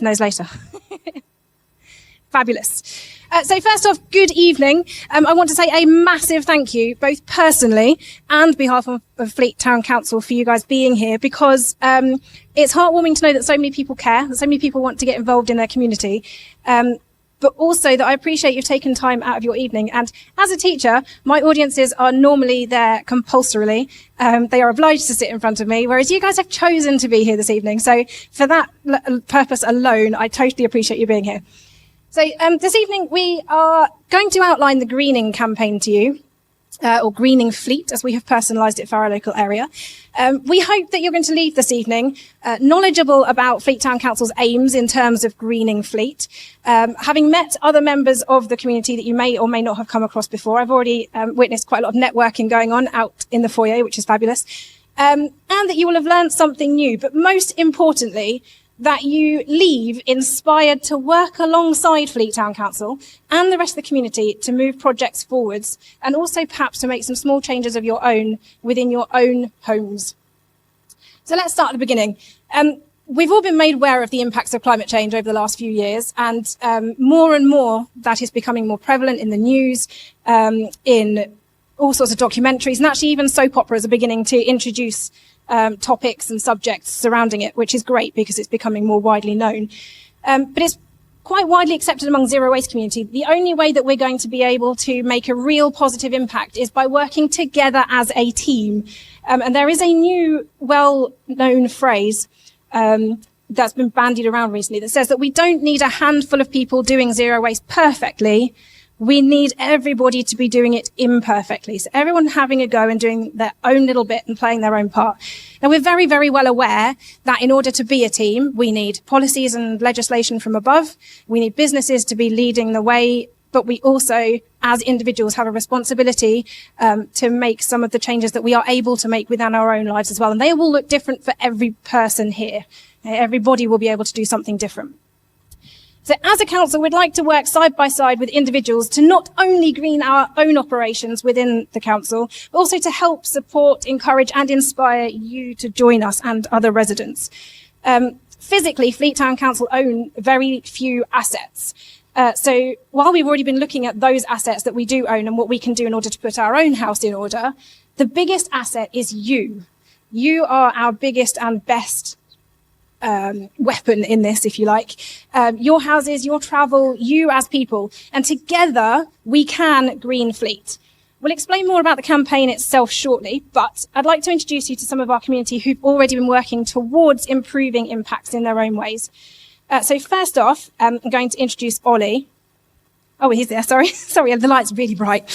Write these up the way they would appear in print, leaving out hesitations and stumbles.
knows later. Fabulous. So first off, good evening. I want to say a massive thank you, both personally and on behalf of Fleet Town Council, for you guys being here, because it's heartwarming to know that so many people care, that so many people want to get involved in their community, but also that I appreciate you've taken time out of your evening. And as a teacher, my audiences are normally there compulsorily. They are obliged to sit in front of me, whereas you guys have chosen to be here this evening. So for that purpose alone, I totally appreciate you being here. So this evening, we are going to outline the greening campaign to you, or greening fleet, as we have personalised it for our local area. We hope that you're going to leave this evening knowledgeable about Fleet Town Council's aims in terms of greening fleet. Having met other members of the community that you may or may not have come across before, I've already witnessed quite a lot of networking going on out in the foyer, which is fabulous, and that you will have learned something new, but most importantly, that you leave inspired to work alongside Fleet Town Council and the rest of the community to move projects forwards, and also perhaps to make some small changes of your own within your own homes. So let's start at the beginning. We've all been made aware of the impacts of climate change over the last few years, and more that is becoming more prevalent in the news, in all sorts of documentaries, and actually even soap operas are beginning to introduce topics and subjects surrounding it, which is great because it's becoming more widely known. But it's quite widely accepted among zero waste community. The only way that we're going to be able to make a real positive impact is by working together as a team. And there is a new, well-known phrase that's been bandied around recently that says that we don't need a handful of people doing zero waste perfectly. We need everybody to be doing it imperfectly. So everyone having a go and doing their own little bit and playing their own part. Now, we're very, very well aware that in order to be a team, we need policies and legislation from above. We need businesses to be leading the way, but we also, as individuals, have a responsibility to make some of the changes that we are able to make within our own lives as well. And they will look different for every person here. Everybody will be able to do something different. So as a council, we'd like to work side by side with individuals to not only green our own operations within the council, but also to help support, encourage and inspire you to join us and other residents. Physically, Fleet Town Council own very few assets. So while we've already been looking at those assets that we do own and what we can do in order to put our own house in order, the biggest asset is you. You are our biggest and best weapon in this, if you like. Your houses, your travel, you as people, and together we can green fleet. We'll explain more about the campaign itself shortly, but I'd like to introduce you to some of our community who've already been working towards improving impacts in their own ways. So first off, I'm going to introduce Ollie. Oh, he's there, sorry. Sorry, the light's really bright.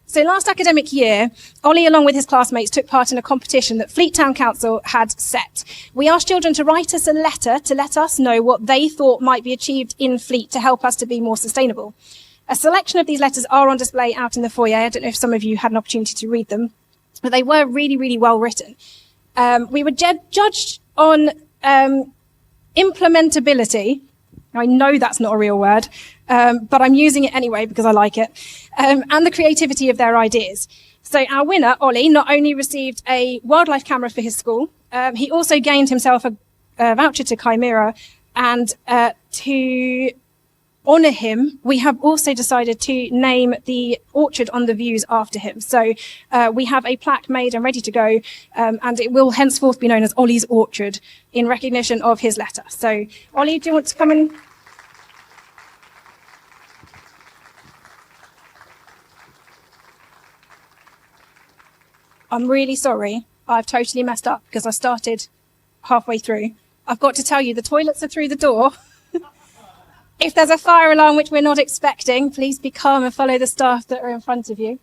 So last academic year, Ollie, along with his classmates, took part in a competition that Fleet Town Council had set. We asked children to write us a letter to let us know what they thought might be achieved in Fleet to help us to be more sustainable. A selection of these letters are on display out in the foyer. I don't know if some of you had an opportunity to read them, but they were really, really well written. We were judged on implementability. I know that's not a real word, but I'm using it anyway because I like it, and the creativity of their ideas. So our winner, Ollie, not only received a wildlife camera for his school, he also gained himself a voucher to Chimera, and to honour him, we have also decided to name the orchard on the views after him. So we have a plaque made and ready to go, and it will henceforth be known as Ollie's Orchard in recognition of his letter. So Ollie, do you want to come in? I'm really sorry. I've totally messed up because I started halfway through. I've got to tell you, the toilets are through the door. If there's a fire alarm, which we're not expecting, please be calm and follow the staff that are in front of you.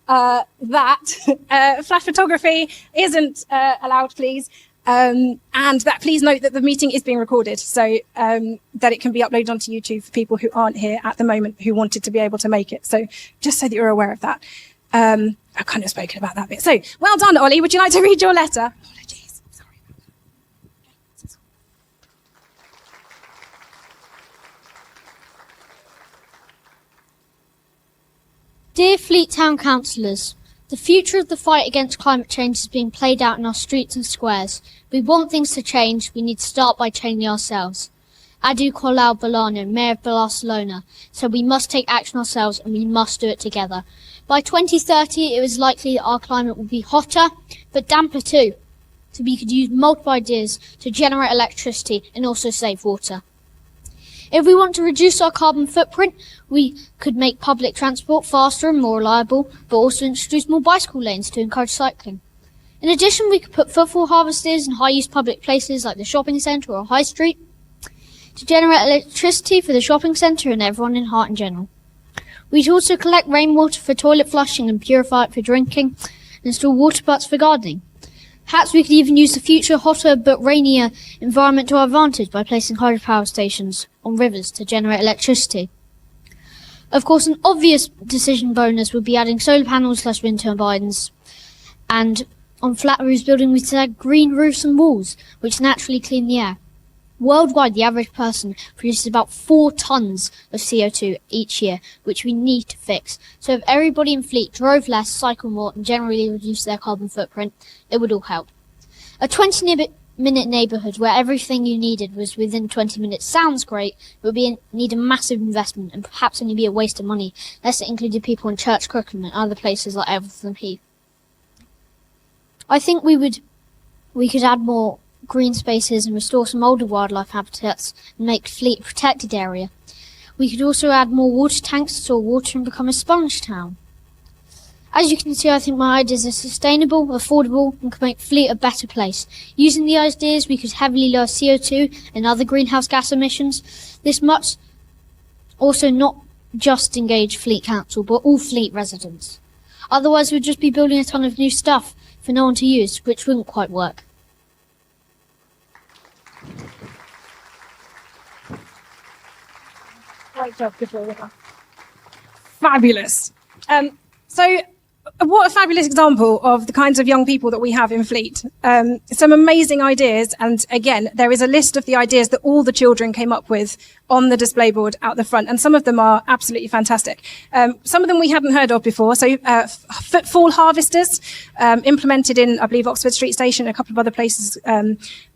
Flash photography isn't allowed, please. And that please note that the meeting is being recorded, so that it can be uploaded onto YouTube for people who aren't here at the moment who wanted to be able to make it. So just so that you're aware of that. I've kind of spoken about that bit. So well done, Ollie. Would you like to read your letter? Apologies. Sorry about that. Dear Fleet Town Councillors, the future of the fight against climate change is being played out in our streets and squares. We want things to change. We need to start by changing ourselves. Adu Colau Bolano, Mayor of Barcelona, said we must take action ourselves and we must do it together. By 2030, it was likely that our climate would be hotter, but damper too. So we could use multiple ideas to generate electricity and also save water. If we want to reduce our carbon footprint, we could make public transport faster and more reliable, but also introduce more bicycle lanes to encourage cycling. In addition, we could put footfall harvesters in high-use public places like the shopping centre or high street to generate electricity for the shopping centre and everyone in Hart in general. We'd also collect rainwater for toilet flushing and purify it for drinking, and install water butts for gardening. Perhaps we could even use the future hotter but rainier environment to our advantage by placing hydropower stations on rivers to generate electricity. Of course, an obvious decision bonus would be adding solar panels/wind turbines, and on flat roofs buildings we could add green roofs and walls, which naturally clean the air. Worldwide, the average person produces about 4 tons of CO2 each year, which we need to fix. So if everybody in Fleet drove less, cycled more, and generally reduced their carbon footprint, it would all help. A 20-minute neighbourhood where everything you needed was within 20 minutes sounds great, but would need a massive investment and perhaps only be a waste of money, unless it included people in Church Crookham and other places like Everton Heath. I think we could add more green spaces and restore some older wildlife habitats and make Fleet a protected area. We could also add more water tanks to store water and become a sponge town. As you can see, I think my ideas are sustainable, affordable, and could make Fleet a better place. Using the ideas, we could heavily lower CO2 and other greenhouse gas emissions. This must also not just engage Fleet Council, but all Fleet residents. Otherwise, we'd just be building a ton of new stuff for no one to use, which wouldn't quite work. Great job, fabulous. So what a fabulous example of the kinds of young people that we have in Fleet. Some amazing ideas, and again, there is a list of the ideas that all the children came up with on the display board out the front, and some of them are absolutely fantastic. Some of them we hadn't heard of before. So footfall harvesters, implemented in, I believe, Oxford Street Station, and a couple of other places.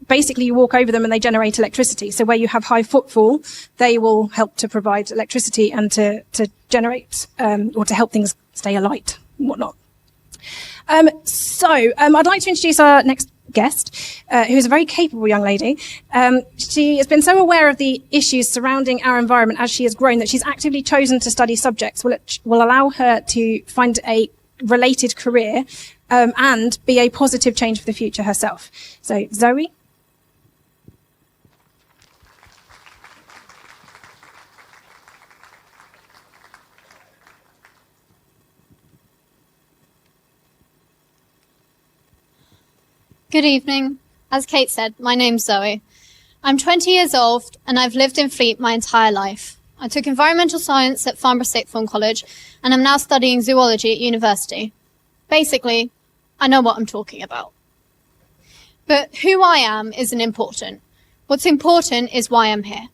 Basically, you walk over them and they generate electricity. So where you have high footfall, they will help to provide electricity and to generate or to help things stay alight and whatnot. I'd like to introduce our next guest, who is a very capable young lady. She has been so aware of the issues surrounding our environment as she has grown that she's actively chosen to study subjects which will allow her to find a related career and be a positive change for the future herself. So, Zoe? Good evening. As Kate said, my name's Zoe. I'm 20 years old and I've lived in Fleet my entire life. I took environmental science at Farnborough Sixth Form College and I'm now studying zoology at university. Basically, I know what I'm talking about. But who I am isn't important. What's important is why I'm here.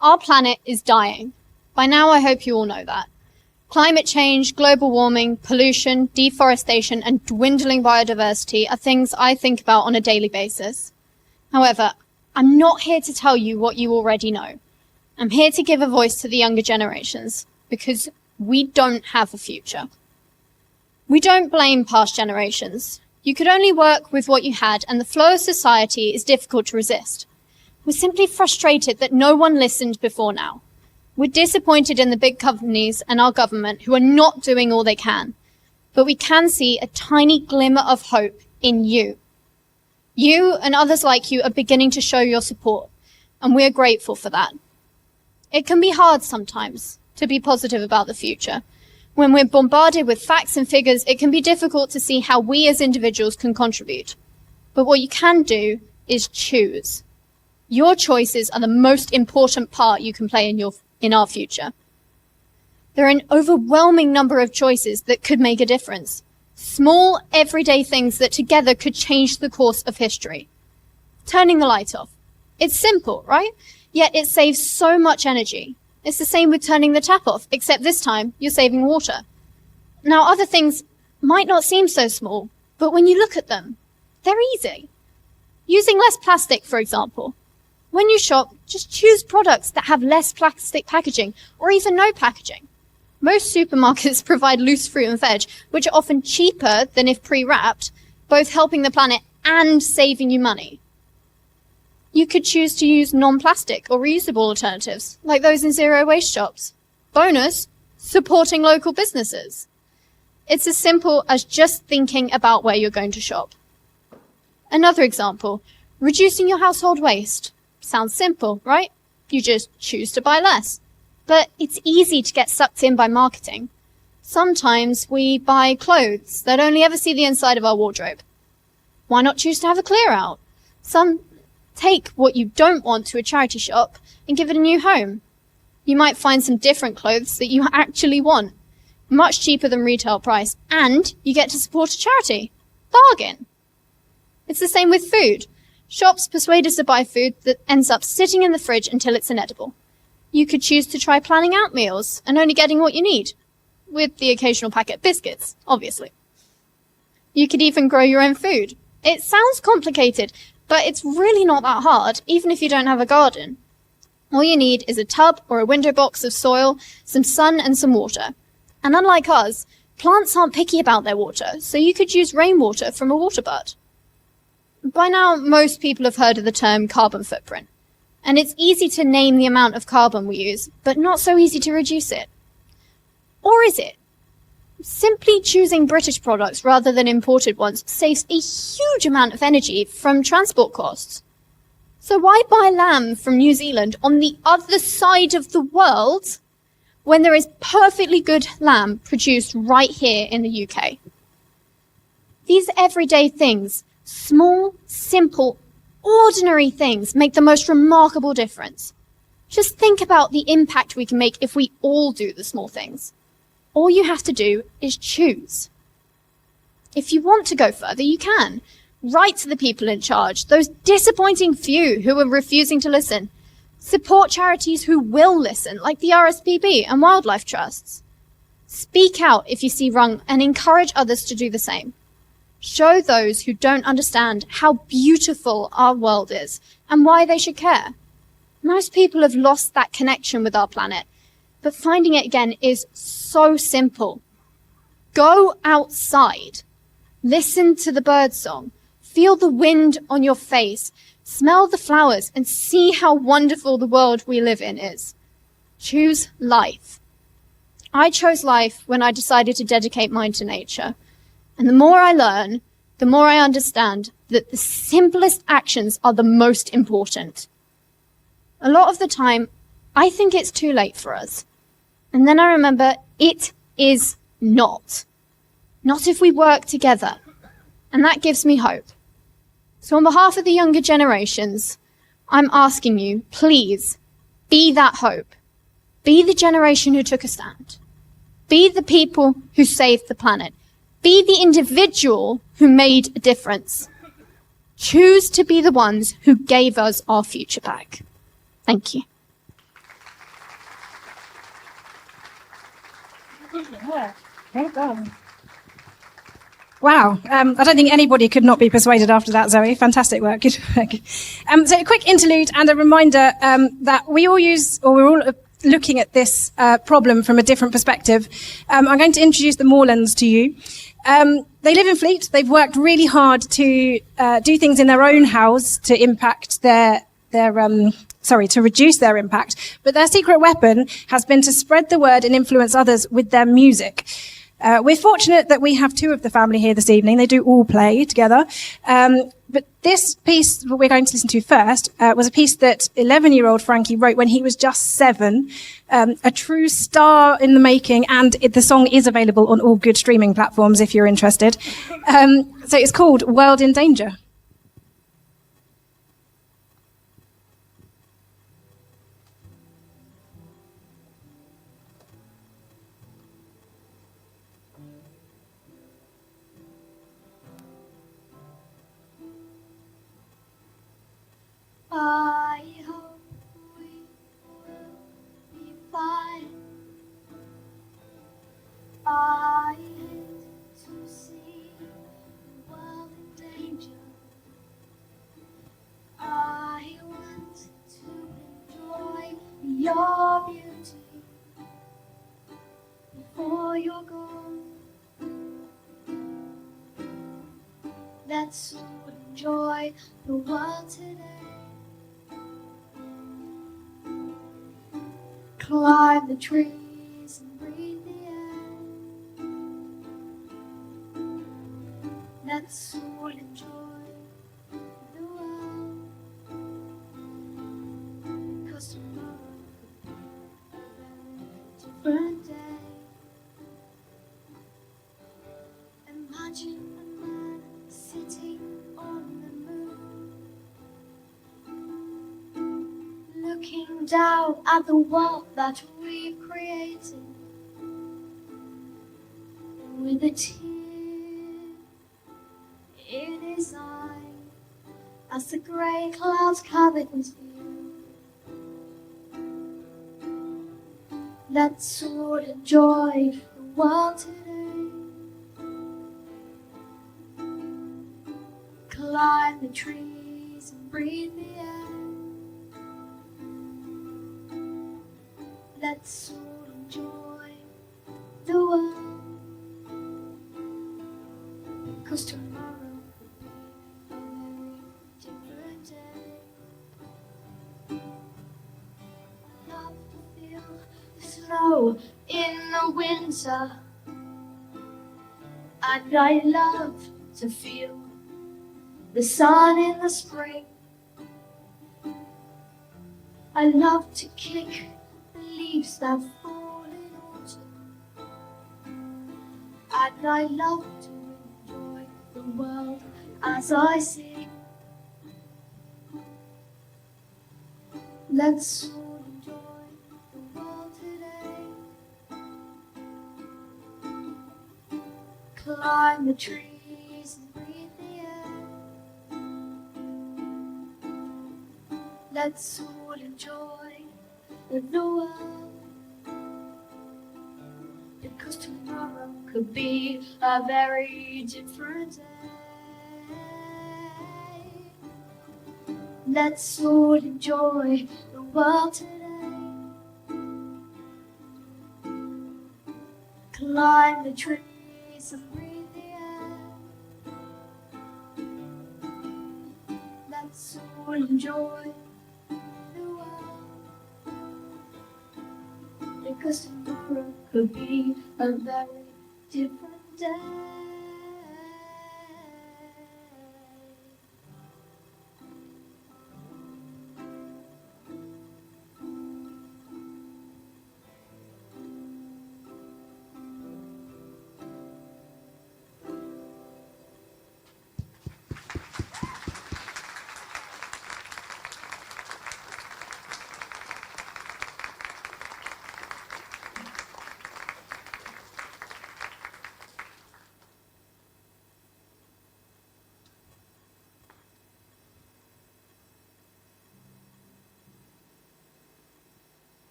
Our planet is dying. By now I hope you all know that. Climate change, global warming, pollution, deforestation, and dwindling biodiversity are things I think about on a daily basis. However, I'm not here to tell you what you already know. I'm here to give a voice to the younger generations, because we don't have a future. We don't blame past generations. You could only work with what you had, and the flow of society is difficult to resist. We're simply frustrated that no one listened before now. We're disappointed in the big companies and our government who are not doing all they can. But we can see a tiny glimmer of hope in you. You and others like you are beginning to show your support, and we're grateful for that. It can be hard sometimes to be positive about the future. When we're bombarded with facts and figures, it can be difficult to see how we as individuals can contribute. But what you can do is choose. Your choices are the most important part you can play in our future. There are an overwhelming number of choices that could make a difference. Small, everyday things that together could change the course of history. Turning the light off. It's simple, right? Yet it saves so much energy. It's the same with turning the tap off, except this time you're saving water. Now, other things might not seem so small, but when you look at them, they're easy. Using less plastic, for example. When you shop, just choose products that have less plastic packaging or even no packaging. Most supermarkets provide loose fruit and veg, which are often cheaper than if pre-wrapped, both helping the planet and saving you money. You could choose to use non-plastic or reusable alternatives, like those in zero-waste shops. Bonus, supporting local businesses. It's as simple as just thinking about where you're going to shop. Another example, reducing your household waste. Sounds simple, right? You just choose to buy less. But it's easy to get sucked in by marketing. Sometimes we buy clothes that only ever see the inside of our wardrobe. Why not choose to have a clear out? Some take what you don't want to a charity shop and give it a new home. You might find some different clothes that you actually want, much cheaper than retail price, and you get to support a charity. Bargain! It's the same with food. Shops persuade us to buy food that ends up sitting in the fridge until it's inedible. You could choose to try planning out meals and only getting what you need, with the occasional packet of biscuits, obviously. You could even grow your own food. It sounds complicated, but it's really not that hard, even if you don't have a garden. All you need is a tub or a window box of soil, some sun and some water. And unlike us, plants aren't picky about their water, so you could use rainwater from a water butt. By now, most people have heard of the term carbon footprint. And it's easy to name the amount of carbon we use, but not so easy to reduce it. Or is it? Simply choosing British products rather than imported ones saves a huge amount of energy from transport costs. So why buy lamb from New Zealand on the other side of the world when there is perfectly good lamb produced right here in the UK? These everyday things, small, simple, ordinary things, make the most remarkable difference. Just think about the impact we can make if we all do the small things. All you have to do is choose. If you want to go further, you can. Write to the people in charge, those disappointing few who are refusing to listen. Support charities who will listen, like the RSPB and wildlife trusts. Speak out if you see wrong and encourage others to do the same. Show those who don't understand how beautiful our world is and why they should care. Most people have lost that connection with our planet, but finding it again is so simple. Go outside. Listen to the birdsong. Feel the wind on your face. Smell the flowers and see how wonderful the world we live in is. Choose life. I chose life when I decided to dedicate mine to nature. And the more I learn, the more I understand that the simplest actions are the most important. A lot of the time, I think it's too late for us. And then I remember it is not. Not if we work together. And that gives me hope. So on behalf of the younger generations, I'm asking you, please, be that hope. Be the generation who took a stand. Be the people who saved the planet. Be the individual who made a difference. Choose to be the ones who gave us our future back. Thank you. Wow. I don't think anybody could not be persuaded after that, Zoe. Fantastic work. Good work. So a quick interlude and a reminder that we're all looking at this problem from a different perspective. I'm going to introduce the Morlands to you. They live in Fleet. They've worked really hard to do things in their own house to impact to reduce their impact. But their secret weapon has been to spread the word and influence others with their music. We're fortunate that we have two of the family here this evening. They do all play together. But this piece that we're going to listen to first was a piece that 11-year-old Frankie wrote when he was just 7. A true star in the making, and the song is available on all good streaming platforms if you're interested. So it's called World in Danger. I hope we will be fine. I hate to see the world in danger. your beauty before you're gone. Let's all enjoy the world today. Climb the trees and breathe the air. Let's all enjoy the world, 'cause tomorrow could be a different day. Imagine a man sitting on the moon, looking down at the world that we've created, with a tear in his eye as the grey clouds covered his view. Let's all enjoy the world today. Climb the trees and breathe the air. Let's all enjoy the world, 'cause tomorrow could be a very different day. I love to feel the snow in the winter, and I love to feel the sun in the spring. I love to kick the leaves that fall in autumn, and I love to enjoy the world as I sing. Let's all enjoy the world today. Climb the trees and breathe the air. Let's all enjoy the world, because tomorrow could be a very different day. Let's all enjoy the world today. Climb the trees and breathe the air. Let's all enjoy the world, because tomorrow could be a very different day.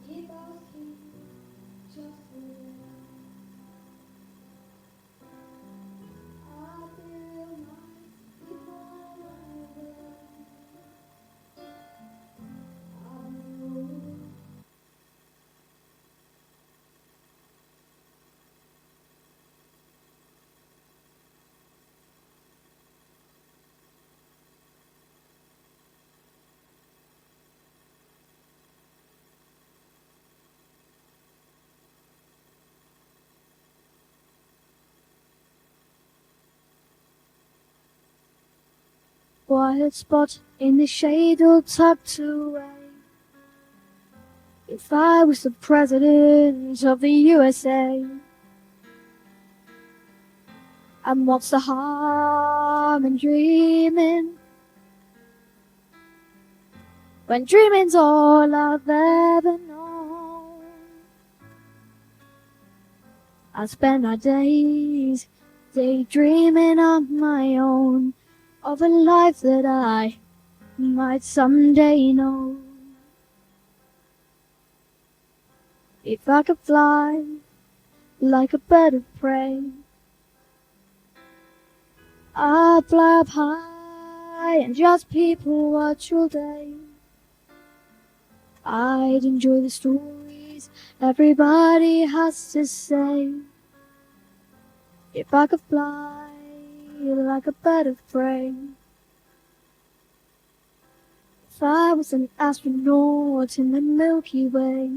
Keep asking just for I feel nice before I quiet spot in the shade all tucked away. If I was the president of the USA, and what's the harm in dreaming, when dreaming's all I've ever known? I spend my days daydreaming on my own of a life that I might someday know. If I could fly like a bird of prey, I'd fly up high and just people watch all day. I'd enjoy the stories everybody has to say. If I could fly like a bird of prey. If I was an astronaut in the Milky Way,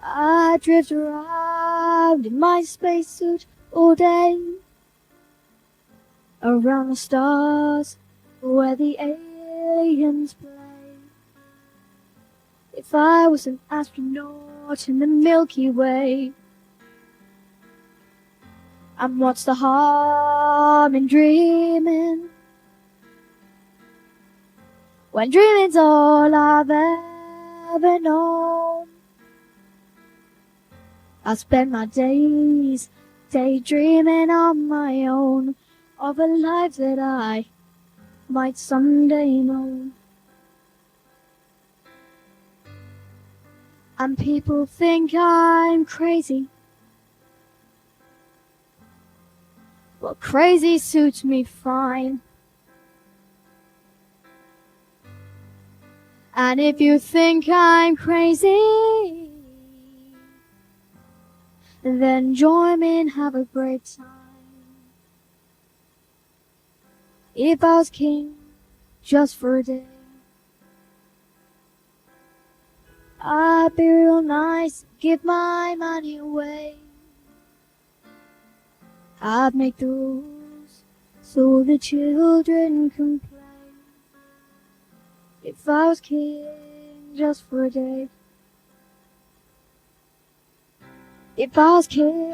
I'd drift around in my spacesuit all day, around the stars where the aliens play. If I was an astronaut in the Milky Way, and what's the harm in dreaming, when dreaming's all I've ever known? I spend my days daydreaming on my own of a life that I might someday know. And people think I'm crazy, but crazy suits me fine. And if you think I'm crazy, then join me and have a great time. If I was king just for a day, I'd be real nice, give my money away. I'd make the rules so the children can play. If I was king just for a day. If I was king,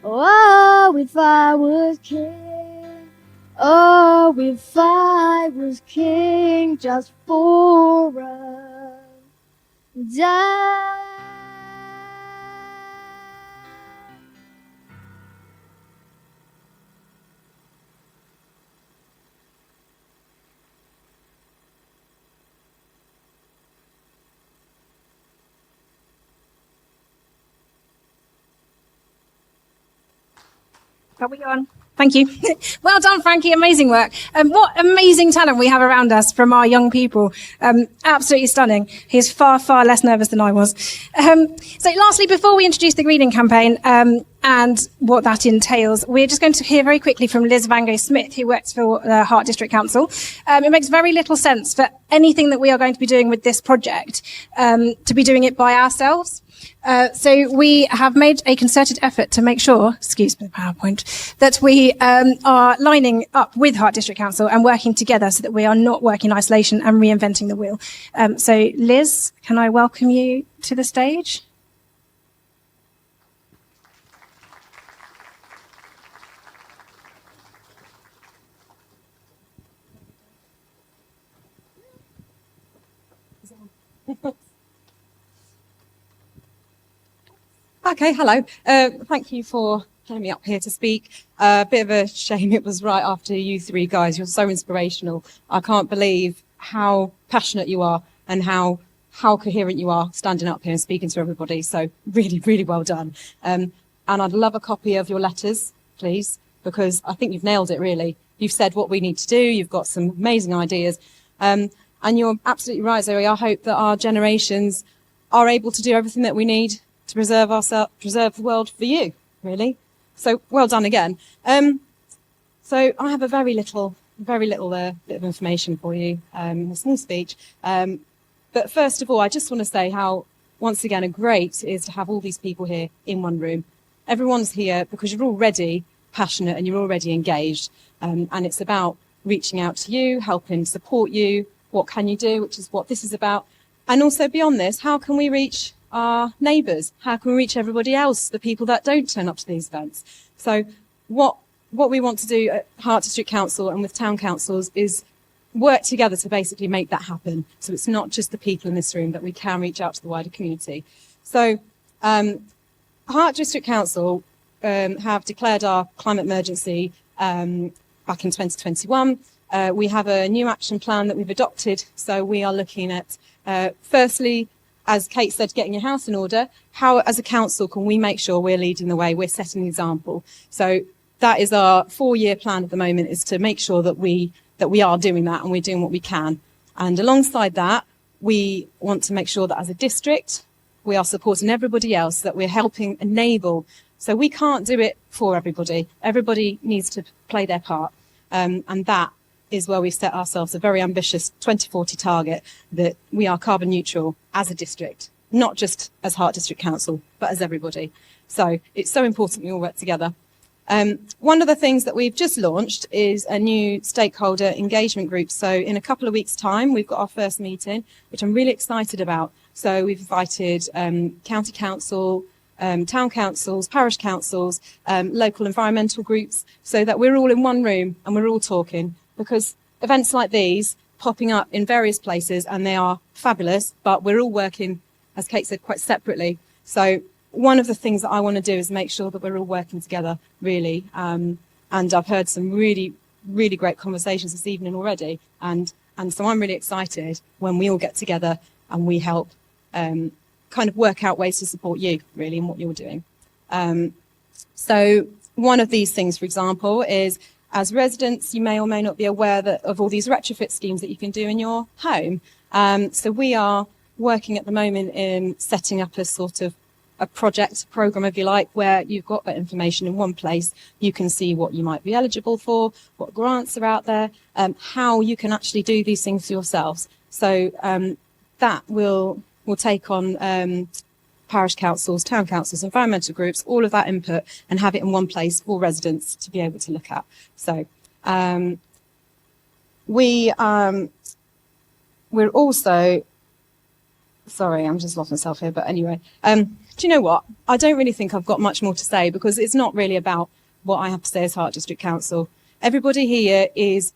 oh, if I was king, oh, if I was king just for a day. Are we on? Thank you. Well done, Frankie. Amazing work. What amazing talent we have around us from our young people. Absolutely stunning. He's far, far less nervous than I was. So lastly, before we introduce the Greening campaign and what that entails, we're just going to hear very quickly from Liz Vango-Smith, who works for the Hart District Council. It makes very little sense for anything that we are going to be doing with this project to be doing it by ourselves. So we have made a concerted effort to make sure, excuse me, the PowerPoint, that we are lining up with Hart District Council and working together so that we are not working in isolation and reinventing the wheel. So Liz, can I welcome you to the stage? Okay, hello. Thank you for getting me up here to speak. A bit of a shame it was right after you three guys. You're so inspirational. I can't believe how passionate you are and how coherent you are standing up here and speaking to everybody. So really, really well done. And I'd love a copy of your letters, please, because I think you've nailed it, really. You've said what we need to do. You've got some amazing ideas. And you're absolutely right, Zoe. I hope that our generations are able to do everything that we need to preserve the world for you, really. So well done again. So I have a very little bit of information for you, a small speech. But first of all, I just want to say how, once again, great it is to have all these people here in one room. Everyone's here because you're already passionate and you're already engaged. And it's about reaching out to you, helping support you. What can you do, which is what this is about. And also beyond this, how can we reach our neighbours? How can we reach everybody else, the people that don't turn up to these events? So what we want to do at Hart District Council and with town councils is work together to basically make that happen. So it's not just the people in this room, that we can reach out to the wider community. So Hart District Council have declared our climate emergency back in 2021. We have a new action plan that we've adopted. So we are looking at, firstly, as Kate said, getting your house in order. How, as a council, can we make sure we're leading the way, we're setting the example? So that is our 4-year plan at the moment, is to make sure that we are doing that and we're doing what we can. And alongside that, we want to make sure that as a district, we are supporting everybody else, that we're helping enable. So we can't do it for everybody. Everybody needs to play their part. And that is where we set ourselves a very ambitious 2040 target, that we are carbon neutral as a district, not just as Hart District Council, but as everybody. So it's so important we all work together. One of the things that we've just launched is a new stakeholder engagement group. So in a couple of weeks' time, we've got our first meeting, which I'm really excited about. So we've invited county council, town councils, parish councils, local environmental groups, so that we're all in one room and we're all talking. Because events like these popping up in various places, and they are fabulous, but we're all working, as Kate said, quite separately. So one of the things that I want to do is make sure that we're all working together, really. And I've heard some really, really great conversations this evening already. And so I'm really excited when we all get together and we help kind of work out ways to support you, really, in what you're doing. So one of these things, for example, is, as residents, you may or may not be aware of all these retrofit schemes that you can do in your home. So we are working at the moment in setting up a sort of a program, if you like, where you've got that information in one place. You can see what you might be eligible for, what grants are out there, how you can actually do these things for yourselves. So that will take on parish councils, town councils, environmental groups, all of that input, and have it in one place for residents to be able to look at. So we're also, sorry, I'm just lost myself here, but anyway, do you know what? I don't really think I've got much more to say, because it's not really about what I have to say as Hart District Council. Everybody here is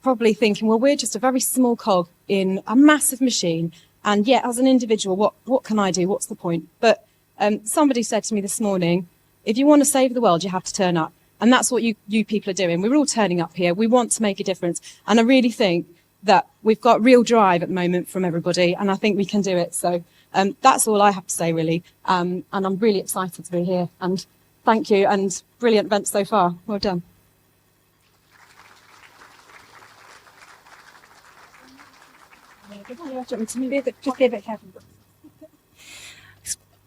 probably thinking, well, we're just a very small cog in a massive machine. And yet, as an individual, what can I do? What's the point? But somebody said to me this morning, if you want to save the world, you have to turn up. And that's what you people are doing. We're all turning up here. We want to make a difference. And I really think that we've got real drive at the moment from everybody. And I think we can do it. So that's all I have to say, really. And I'm really excited to be here. And thank you. And brilliant event so far. Well done. Just be a bit careful.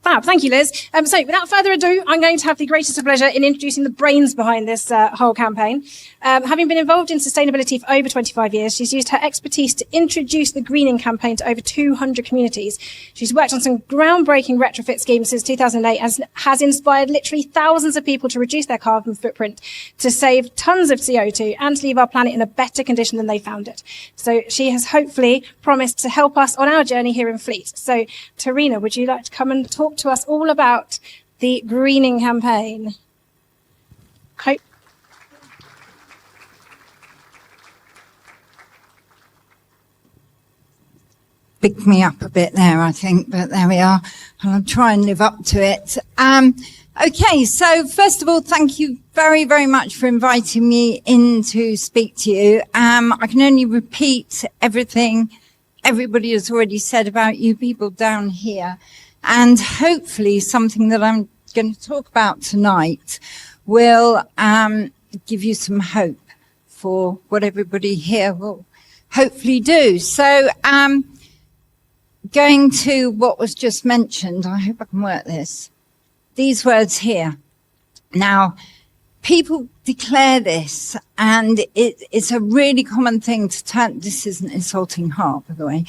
Fab, thank you, Liz. So without further ado, I'm going to have the greatest of pleasure in introducing the brains behind this whole campaign. Having been involved in sustainability for over 25 years, she's used her expertise to introduce the greening campaign to over 200 communities. She's worked on some groundbreaking retrofit schemes since 2008 and has inspired literally thousands of people to reduce their carbon footprint, to save tons of CO2 and to leave our planet in a better condition than they found it. So she has hopefully promised to help us on our journey here in Fleet. So Tarina, would you like to come and talk to us all about the greening campaign? Picked me up a bit there, I think, but there we are. I'll try and live up to it. Okay, so first of all, thank you very, very much for inviting me in to speak to you. I can only repeat everything everybody has already said about you people down here. And hopefully something that I'm going to talk about tonight will give you some hope for what everybody here will hopefully do. So going to what was just mentioned, I hope I can work this. These words here. Now, people declare this, and it's a really common thing to turn, this isn't insulting Hart, by the way,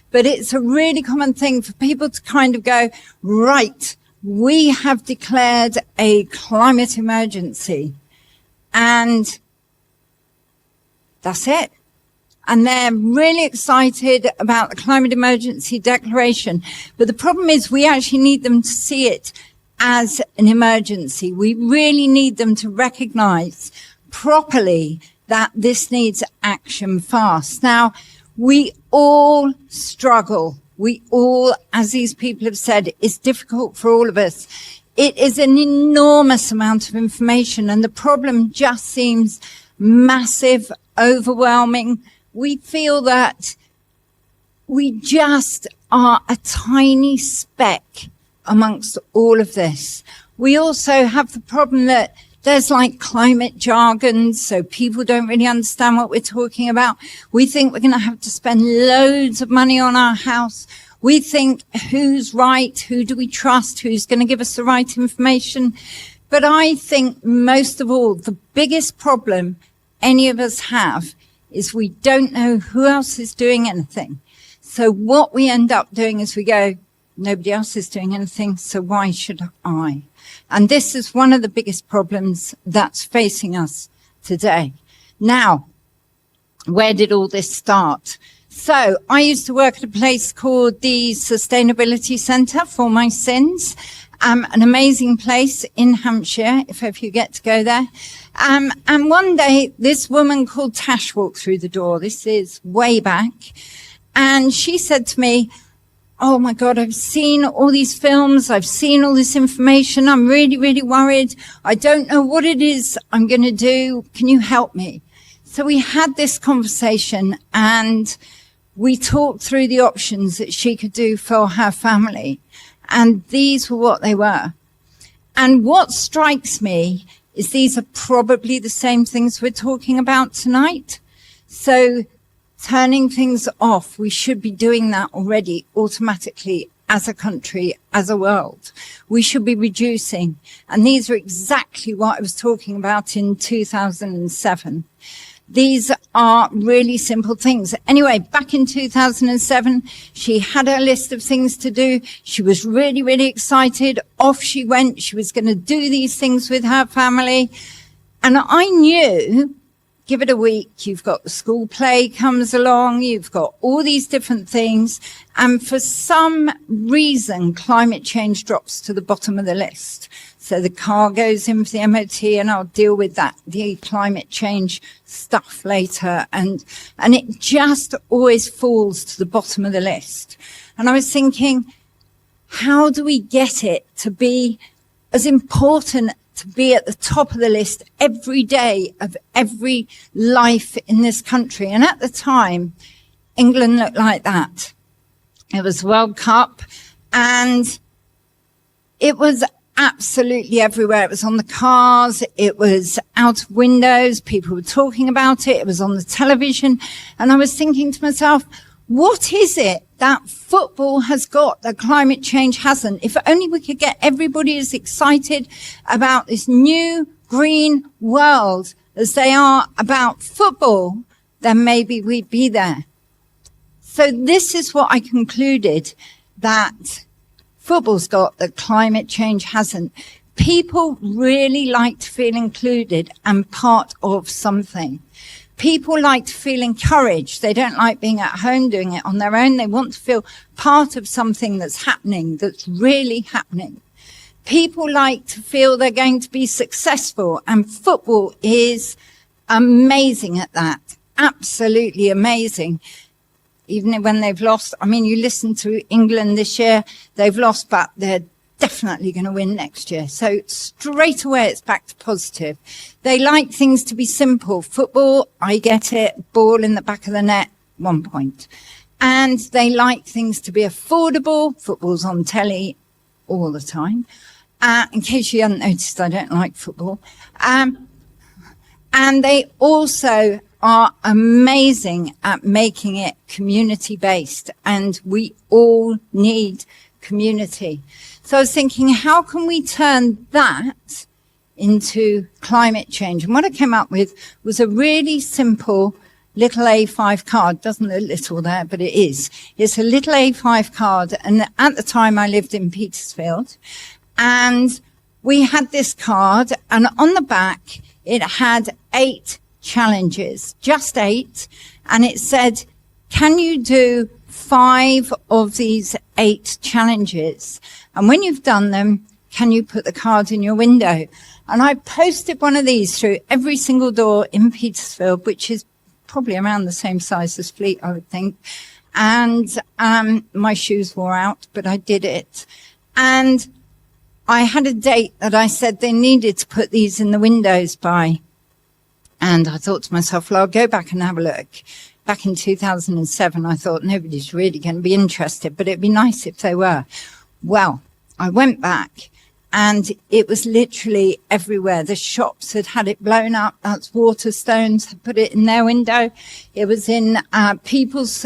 but it's a really common thing for people to kind of go, right, we have declared a climate emergency, and that's it. And they're really excited about the climate emergency declaration. But the problem is we actually need them to see it as an emergency. We really need them to recognize properly that this needs action fast. Now, we all struggle. We all, as these people have said, it's difficult for all of us. It is an enormous amount of information, and the problem just seems massive, overwhelming. We feel that we just are a tiny speck amongst all of this. We also have the problem that there's like climate jargon, so people don't really understand what we're talking about. We think we're going to have to spend loads of money on our house. We think who's right, who do we trust, who's going to give us the right information. But I think most of all, the biggest problem any of us have is we don't know who else is doing anything. So what we end up doing is we go, nobody else is doing anything, so why should I? And this is one of the biggest problems that's facing us today. Now, where did all this start? So I used to work at a place called the Sustainability Centre for My Sins, an amazing place in Hampshire, if ever you get to go there. And one day, this woman called Tash walked through the door. This is way back. And she said to me, oh my God, I've seen all these films. I've seen all this information. I'm really, really worried. I don't know what it is I'm going to do. Can you help me? So we had this conversation and we talked through the options that she could do for her family. And these were what they were. And what strikes me is these are probably the same things we're talking about tonight. So turning things off, we should be doing that already automatically as a country, as a world. We should be reducing. And these are exactly what I was talking about in 2007. These are really simple things. Anyway, back in 2007, she had her list of things to do. She was really, really excited. Off she went. She was going to do these things with her family. And I knew, give it a week, you've got the school play comes along, you've got all these different things. And for some reason, climate change drops to the bottom of the list. So the car goes in for the MOT, and I'll deal with that, the climate change stuff later. And it just always falls to the bottom of the list. And I was thinking, how do we get it to be as important, to be at the top of the list every day of every life in this country? And at the time, England looked like that. It was World Cup, and it was absolutely everywhere. It was on the cars, it was out of windows, people were talking about it, it was on the television. And I was thinking to myself, what is it that football has got that climate change hasn't? If only we could get everybody as excited about this new green world as they are about football, then maybe we'd be there. So this is what I concluded that football's got that climate change hasn't. People really like to feel included and part of something. People like to feel encouraged. They don't like being at home doing it on their own. They want to feel part of something that's happening, that's really happening. People like to feel they're going to be successful, and football is amazing at that. Absolutely amazing. Even when they've lost, I mean, you listen to England this year, they've lost, but they're definitely going to win next year. So straight away, it's back to positive. They like things to be simple. Football, I get it, ball in the back of the net, 1 point. And they like things to be affordable. Football's on telly all the time. In case you haven't noticed, I don't like football. And they also are amazing at making it community-based, and we all need community. So I was thinking, how can we turn that into climate change? And what I came up with was a really simple little A5 card. Doesn't look little there, but it is. It's a little A5 card, and at the time I lived in Petersfield, and we had this card, and on the back it had 8 challenges, just 8, and it said, can you do 5 of these 8 challenges? And when you've done them, can you put the card in your window? And I posted one of these through every single door in Petersfield, which is probably around the same size as Fleet, I would think. And my shoes wore out, but I did it. And I had a date that I said they needed to put these in the windows by. And I thought to myself, well, I'll go back and have a look. Back in 2007, I thought nobody's really going to be interested, but it'd be nice if they were. Well, I went back and it was literally everywhere. The shops had it blown up. That's Waterstones had put it in their window. It was in people's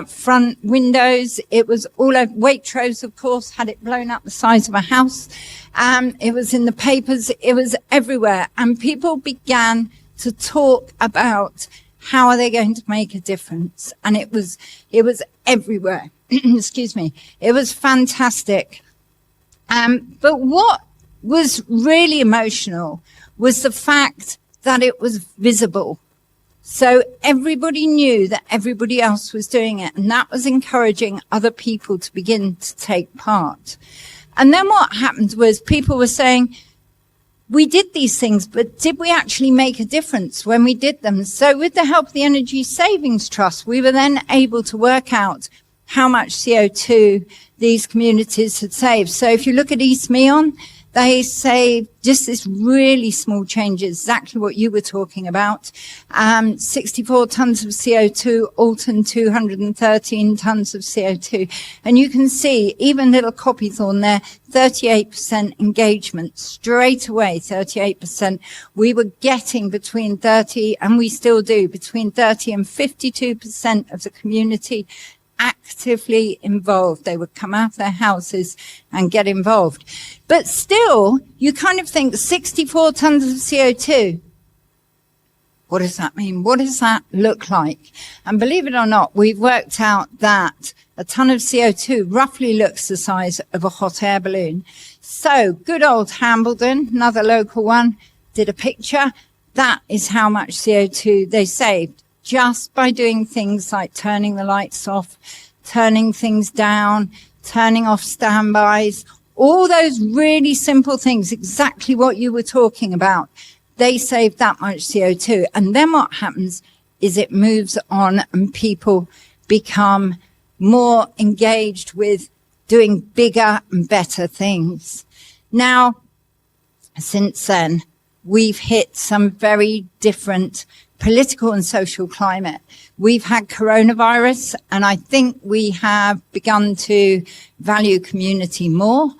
front windows. It was all over. Waitrose, of course, had it blown up the size of a house. It was in the papers. It was everywhere. And people began to talk about how are they going to make a difference. And it was everywhere. Excuse me. It was fantastic. But what was really emotional was the fact that it was visible. So everybody knew that everybody else was doing it, and that was encouraging other people to begin to take part. And then what happened was people were saying, we did these things, but did we actually make a difference when we did them? So with the help of the Energy Savings Trust, we were then able to work out how much CO2 these communities had saved. So if you look at East Meon, they saved just this really small change, exactly what you were talking about. 64 tons of CO2, Alton 213 tons of CO2. And you can see even little Copythorne there, 38% engagement straight away, 38%. We were getting between 30, and we still do, between 30 and 52% of the community actively involved. They would come out of their houses and get involved. But still, you kind of think 64 tons of CO2. What does that mean? What does that look like? And believe it or not, we've worked out that a ton of CO2 roughly looks the size of a hot air balloon. So good old Hambledon, another local one, did a picture. That is how much CO2 they saved, just by doing things like turning the lights off, turning things down, turning off standbys, all those really simple things, exactly what you were talking about. They save that much CO2. And then what happens is it moves on and people become more engaged with doing bigger and better things. Now, since then, we've hit some very different political and social climate. We've had coronavirus, and I think we have begun to value community more.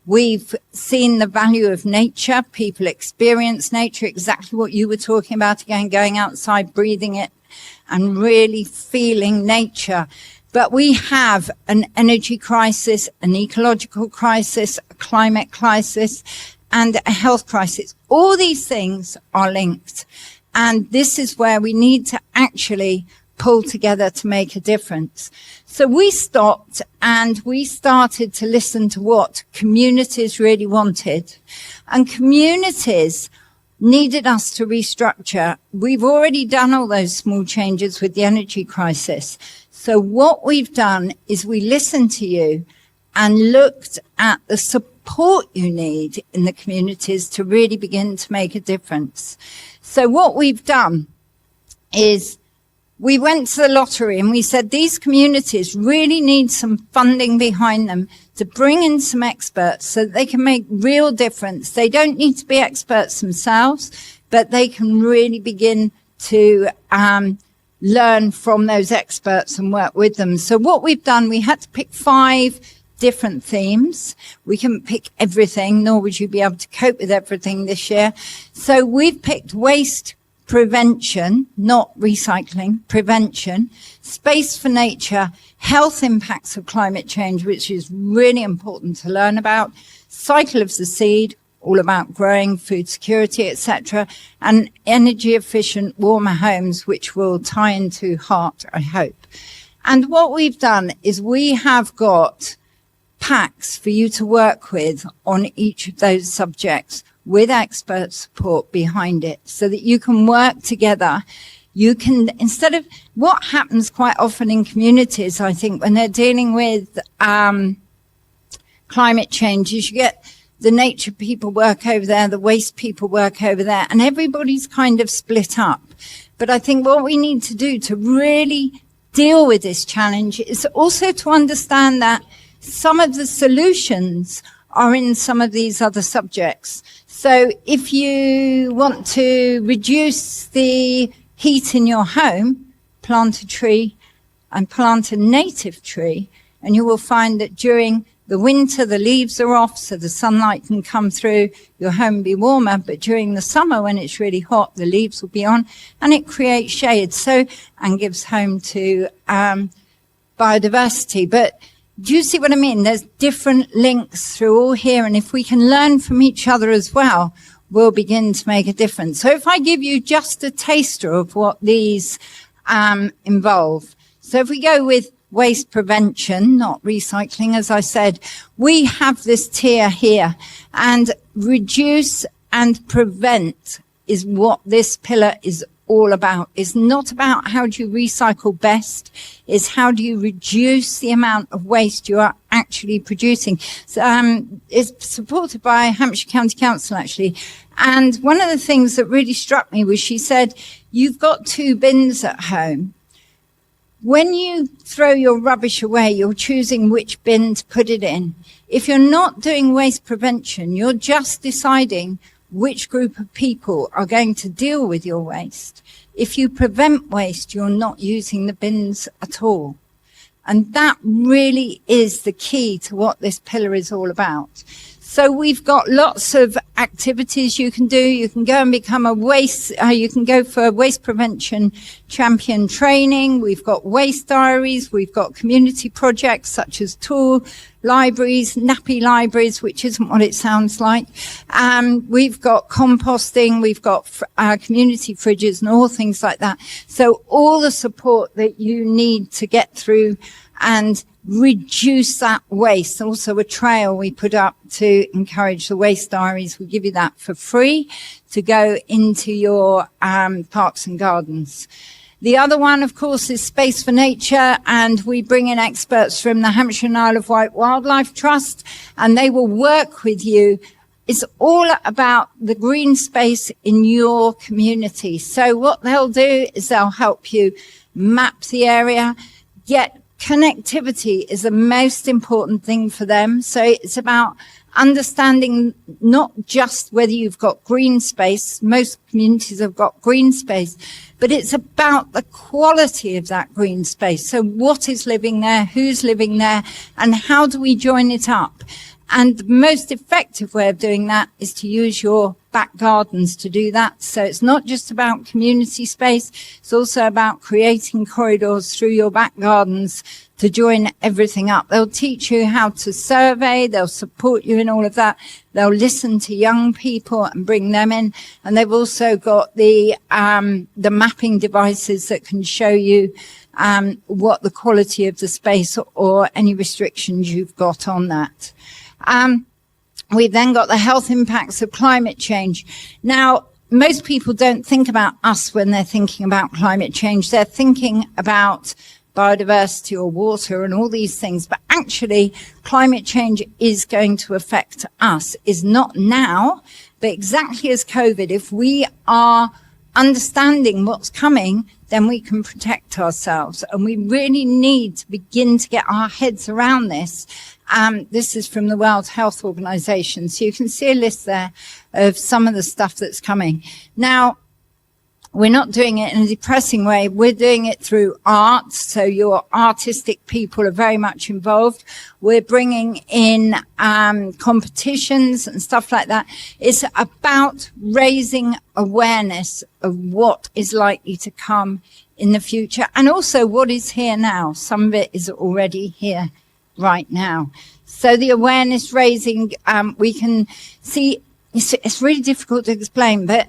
We've seen the value of nature. People experience nature, exactly what you were talking about again, going outside, breathing it, and really feeling nature. But we have an energy crisis, an ecological crisis, a climate crisis, and a health crisis. All these things are linked. And this is where we need to actually pull together to make a difference. So we stopped and we started to listen to what communities really wanted. And communities needed us to restructure. We've already done all those small changes with the energy crisis. So what we've done is we listened to you and looked at the support you need in the communities to really begin to make a difference. So what we've done is we went to the lottery and we said these communities really need some funding behind them to bring in some experts so that they can make real difference. They don't need to be experts themselves, but they can really begin to learn from those experts and work with them. So what we've done, we had to pick 5 different themes. We couldn't pick everything, nor would you be able to cope with everything this year. So we've picked waste prevention, not recycling, prevention, space for nature, health impacts of climate change, which is really important to learn about, cycle of the seed, all about growing, food security, etc., and energy efficient, warmer homes, which will tie into Hart, I hope. And what we've done is we have got packs for you to work with on each of those subjects with expert support behind it so that you can work together. You can, instead of what happens quite often in communities, I think, when they're dealing with climate change, is you get the nature people work over there, the waste people work over there, and everybody's kind of split up. But I think what we need to do to really deal with this challenge is also to understand that some of the solutions are in some of these other subjects. So if you want to reduce the heat in your home, plant a tree and plant a native tree, and you will find that during the winter, the leaves are off, so the sunlight can come through, your home will be warmer, but during the summer, when it's really hot, the leaves will be on, and it creates shade, and gives home to biodiversity. But do you see what I mean? There's different links through all here, and if we can learn from each other as well, we'll begin to make a difference. So if I give you just a taster of what these involve. So if we go with waste prevention, not recycling, as I said, we have this tier here, and reduce and prevent is what this pillar is all about. It's not about how do you recycle best, it's how do you reduce the amount of waste you are actually producing. So, it's supported by Hampshire County Council, actually. And one of the things that really struck me was she said, you've got 2 bins at home. When you throw your rubbish away, you're choosing which bin to put it in. If you're not doing waste prevention, you're just deciding which group of people are going to deal with your waste. If you prevent waste, you're not using the bins at all. And that really is the key to what this pillar is all about. So we've got lots of activities you can do. You can go and become you can go for waste prevention champion training. We've got waste diaries. We've got community projects such as tool libraries, nappy libraries, which isn't what it sounds like. We've got composting. We've got community fridges and all things like that. So all the support that you need to get through and reduce that waste. Also a trail we put up to encourage the waste diaries. We give you that for free to go into your parks and gardens. The other one, of course, is Space for Nature, and we bring in experts from the Hampshire and Isle of Wight Wildlife Trust, and they will work with you. It's all about the green space in your community. So what they'll do is they'll help you map the area, get connectivity is the most important thing for them. So it's about understanding not just whether you've got green space. Most communities have got green space, but it's about the quality of that green space. So what is living there, who's living there, and how do we join it up? And the most effective way of doing that is to use your back gardens to do that. So it's not just about community space, it's also about creating corridors through your back gardens to join everything up. They'll teach you how to survey, they'll support you in all of that. They'll listen to young people and bring them in. And they've also got the mapping devices that can show you what the quality of the space or any restrictions you've got on that. We've then got the health impacts of climate change. Now, most people don't think about us when they're thinking about climate change. They're thinking about biodiversity or water and all these things. But actually, climate change is going to affect us. Is not now, but exactly as COVID, if we are understanding what's coming, then we can protect ourselves. And we really need to begin to get our heads around this. This is from the World Health Organization. So you can see a list there of some of the stuff that's coming. Now, we're not doing it in a depressing way. We're doing it through art. So your artistic people are very much involved. We're bringing in competitions and stuff like that. It's about raising awareness of what is likely to come in the future and also what is here now. Some of it is already here right now. So the awareness raising, we can see, it's really difficult to explain, but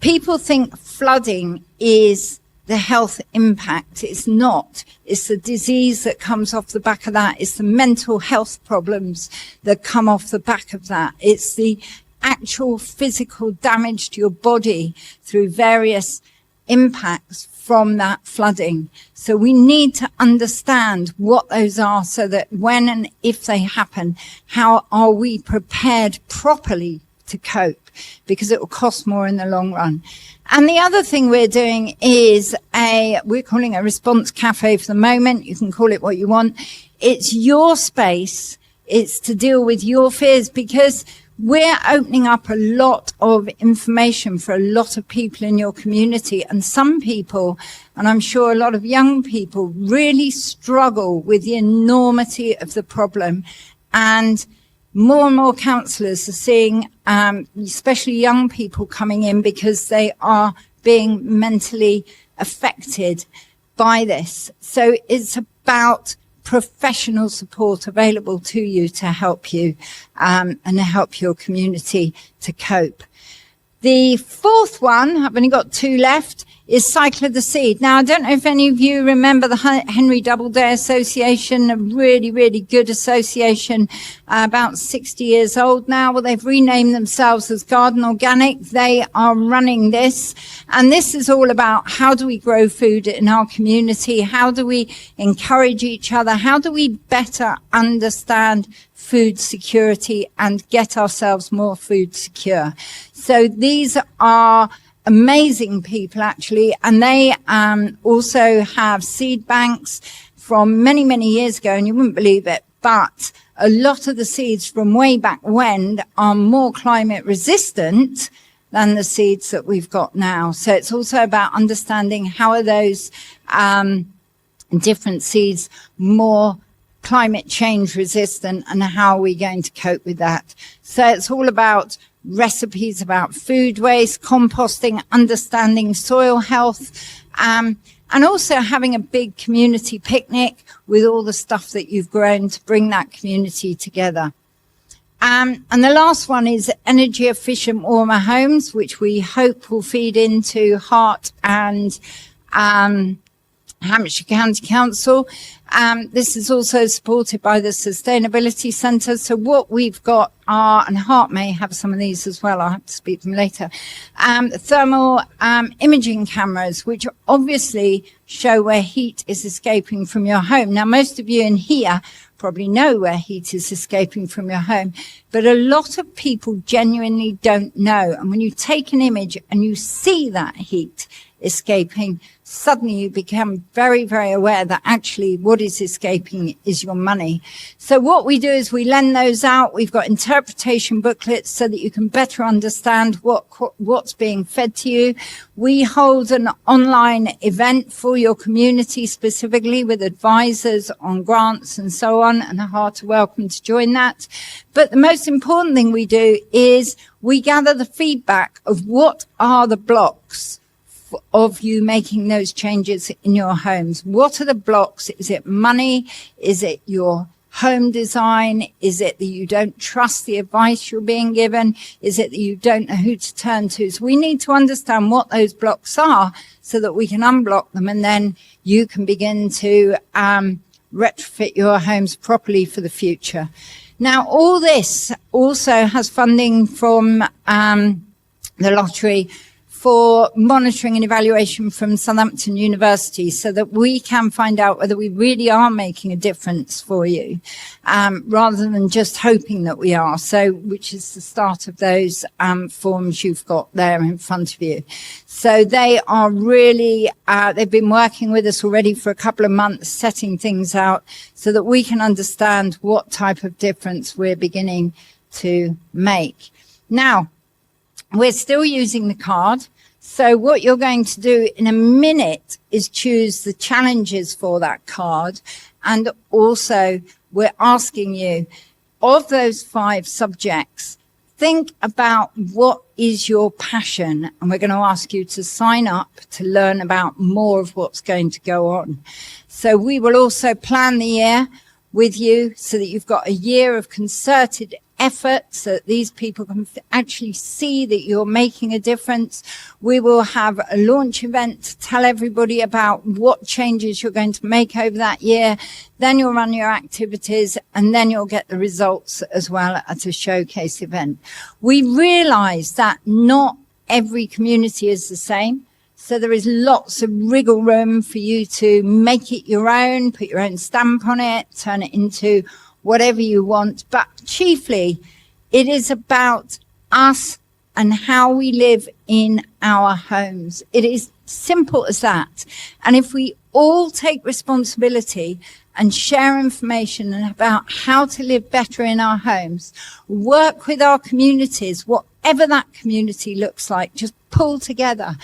people think flooding is the health impact. It's not. It's the disease that comes off the back of that. It's the mental health problems that come off the back of that. It's the actual physical damage to your body through various impacts from that flooding. So we need to understand what those are so that when and if they happen, how are we prepared properly to cope, because it will cost more in the long run. And the other thing we're doing is we're calling a response cafe for the moment. You can call it what you want. It's your space It's to deal with your fears, because we're opening up a lot of information for a lot of people in your community. And some people, and I'm sure a lot of young people, really struggle with the enormity of the problem. And more counsellors are seeing, especially young people coming in, because they are being mentally affected by this. So it's about professional support available to you to help you and help your community to cope. The fourth one, I've only got 2 left, is Cycle of the Seed. Now, I don't know if any of you remember the Henry Doubleday Association, a really, really good association, about 60 years old now. Well, they've renamed themselves as Garden Organic. They are running this. And this is all about how do we grow food in our community? How do we encourage each other? How do we better understand food security and get ourselves more food secure? So these are amazing people, actually, and they also have seed banks from many, many years ago, and you wouldn't believe it, but a lot of the seeds from way back when are more climate resistant than the seeds that we've got now. So it's also about understanding how are those different seeds more climate change resistant, and how are we going to cope with that. So it's all about recipes about food waste, composting, understanding soil health, and also having a big community picnic with all the stuff that you've grown to bring that community together. And the last one is energy efficient warmer homes, which we hope will feed into Hart and Hampshire County Council. This is also supported by the Sustainability Centre. So what we've got are, and Hart may have some of these as well, I'll have to speak to them later, thermal imaging cameras, which obviously show where heat is escaping from your home. Now, most of you in here probably know where heat is escaping from your home, but a lot of people genuinely don't know. And when you take an image and you see that heat escaping, suddenly you become very, very aware that actually what is escaping is your money. So what we do is we lend those out. We've got interpretation booklets so that you can better understand what's being fed to you. We hold an online event for your community specifically with advisors on grants and so on, and Hart are welcome to join that. But the most important thing we do is we gather the feedback of what are the blocks of you making those changes in your homes. What are the blocks? Is it money? Is it your home design? Is it that you don't trust the advice you're being given? Is it that you don't know who to turn to? So we need to understand what those blocks are so that we can unblock them, and then you can begin to retrofit your homes properly for the future. Now, all this also has funding from the lottery for monitoring and evaluation from Southampton University, so that we can find out whether we really are making a difference for you, rather than just hoping that we are. So, which is the start of those forms you've got there in front of you. So they are really, they've been working with us already for a couple of months, setting things out so that we can understand what type of difference we're beginning to make. Now, we're still using the card. So what you're going to do in a minute is choose the challenges for that card. And also, we're asking you, of those 5 subjects, think about what is your passion. And we're going to ask you to sign up to learn about more of what's going to go on. So we will also plan the year with you so that you've got a year of concerted effort, so that these people can actually see that you're making a difference. We will have a launch event to tell everybody about what changes you're going to make over that year. Then you'll run your activities, and then you'll get the results as well at a showcase event. We realize that not every community is the same. So there is lots of wriggle room for you to make it your own, put your own stamp on it, turn it into whatever you want. But chiefly, it is about us and how we live in our homes. It is simple as that. And if we all take responsibility and share information about how to live better in our homes, work with our communities, whatever that community looks like, just pull together.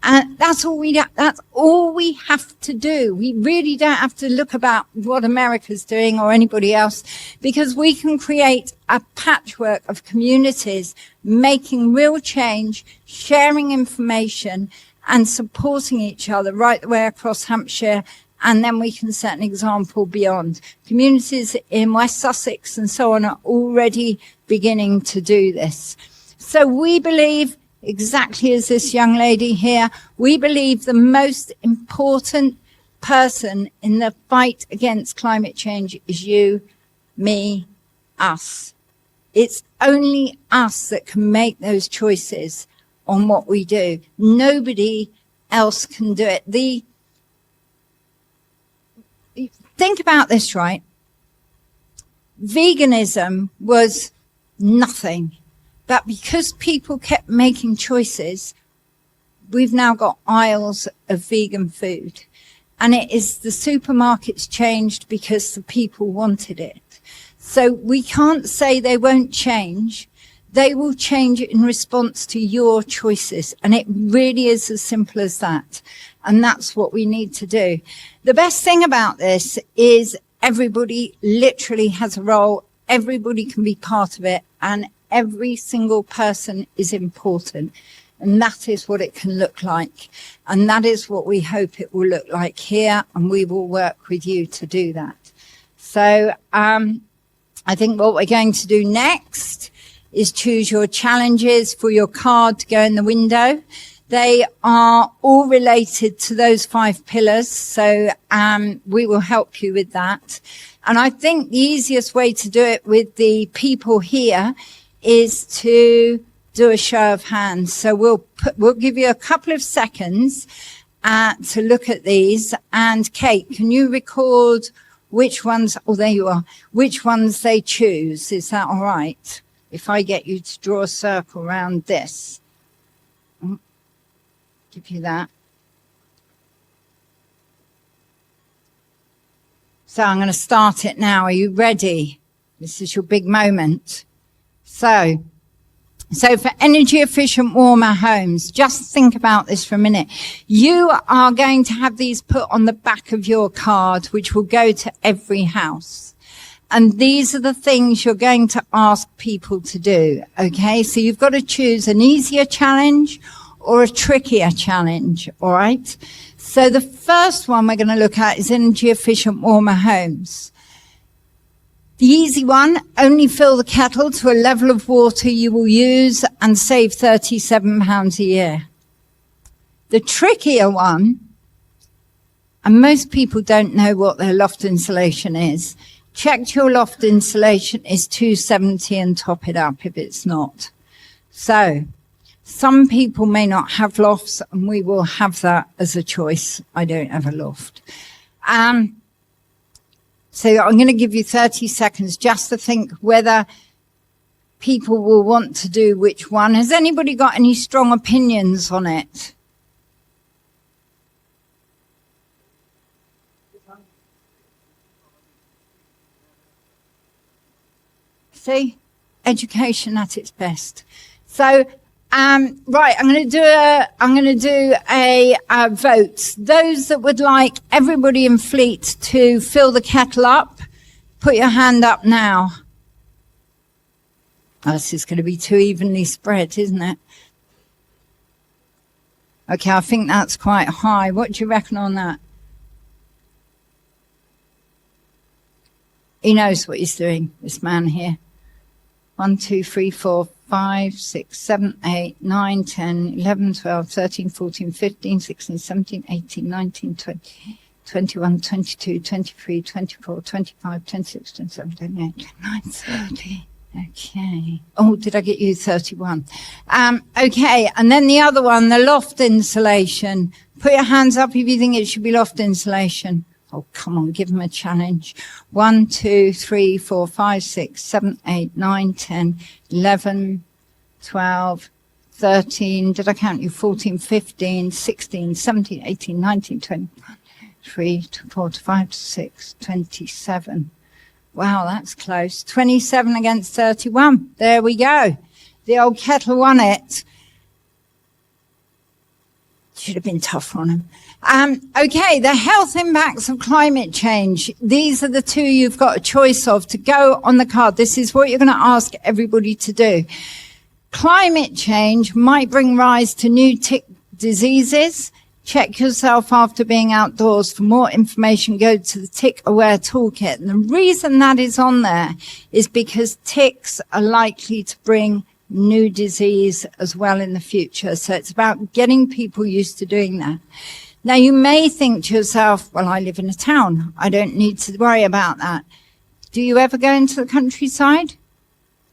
And that's all we have to do. We really don't have to look about what America's doing or anybody else, because we can create a patchwork of communities making real change, sharing information and supporting each other right the way across Hampshire. And then we can set an example beyond. Communities in West Sussex and so on are already beginning to do this. So we believe, exactly as this young lady here, we believe the most important person in the fight against climate change is you, me, us. It's only us that can make those choices on what we do. Nobody else can do it. Think about this, right? Veganism was nothing. But because people kept making choices, we've now got aisles of vegan food. And it is the supermarkets changed because the people wanted it. So we can't say they won't change. They will change in response to your choices. And it really is as simple as that. And that's what we need to do. The best thing about this is everybody literally has a role. Everybody can be part of it. And every single person is important. And that is what it can look like. And that is what we hope it will look like here. And we will work with you to do that. So I think what we're going to do next is choose your challenges for your card to go in the window. They are all related to those 5 pillars. So we will help you with that. And I think the easiest way to do it with the people here is to do a show of hands. So we'll give you a couple of seconds to look at these. And Kate, can you record which ones, oh, there you are, which ones they choose? Is that all right? If I get you to draw a circle around this. Give you that. So I'm going to start it now. Are you ready? This is your big moment. So for energy efficient warmer homes, just think about this for a minute. You are going to have these put on the back of your card, which will go to every house. And these are the things you're going to ask people to do. Okay. So you've got to choose an easier challenge or a trickier challenge. All right. So the first one we're going to look at is energy efficient warmer homes. The easy one, only fill the kettle to a level of water you will use and save £37 a year. The trickier one, and most people don't know what their loft insulation is. Check your loft insulation is 270 and top it up if it's not. So some people may not have lofts and we will have that as a choice. I don't have a loft. So I'm going to give you 30 seconds just to think whether people will want to do which one. Has anybody got any strong opinions on it? See? Education at its best. So, right, I'm going to do a vote. Those that would like everybody in Fleet to fill the kettle up, put your hand up now. Oh, this is going to be too evenly spread, isn't it? Okay, I think that's quite high. What do you reckon on that? He knows what he's doing, this man here. 1, 2, 3, 4, 5, 6, 7, 8, 9, 10, 11, 12, 13, 14, 15, 16, 17, 18, 19, 20, 21, 22, 23, 24, 25, 26, 27, 28, 29, 30. Okay. Oh, did I get you 31? Okay. And then the other one, the loft insulation. Put your hands up if you think it should be loft insulation. Oh, come on, give them a challenge. 1, 2, 3, 4, 5, 6, 7, 8, 9, 10, 11, 12, 13. Did I count you? 14, 15, 16, 17, 18, 19, 20, 3 to 4 to 5 to 6, 27. Wow, that's close. 27 against 31. There we go. The old kettle won it. Should have been tougher on him. Okay, the health impacts of climate change. These are the two you've got a choice of to go on the card. This is what you're going to ask everybody to do. Climate change might bring rise to new tick diseases. Check yourself after being outdoors. For more information, go to the Tick Aware Toolkit. And the reason that is on there is because ticks are likely to bring new disease as well in the future. So it's about getting people used to doing that. Now, you may think to yourself, well, I live in a town. I don't need to worry about that. Do you ever go into the countryside?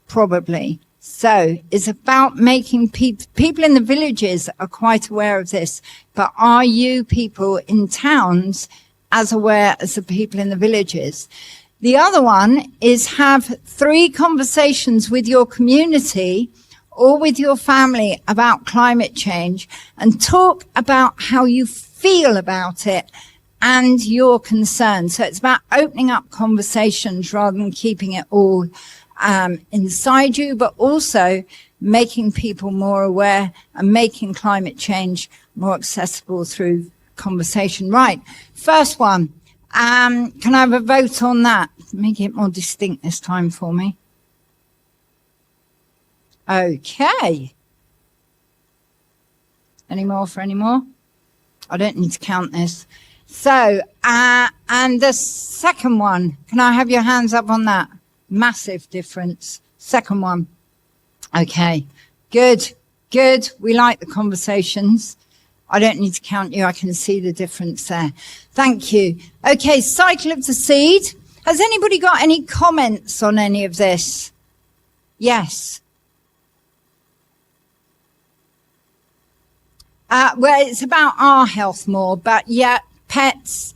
Probably. So it's about making people in the villages are quite aware of this, but are you people in towns as aware as the people in the villages? The other one is have 3 conversations with your community or with your family about climate change and talk about how you feel about it and your concerns. So it's about opening up conversations rather than keeping it all inside you, but also making people more aware and making climate change more accessible through conversation. Right, first one. Can I have a vote on that? Make it more distinct this time for me. Okay. Any more for any more? I don't need to count this. So, and the second one, can I have your hands up on that? Massive difference. Second one. Okay. Good. Good. We like the conversations. I don't need to count you. I can see the difference there. Thank you. Okay. Cycle of the seed. Has anybody got any comments on any of this? Yes. Well, it's about our health more, but yeah, pets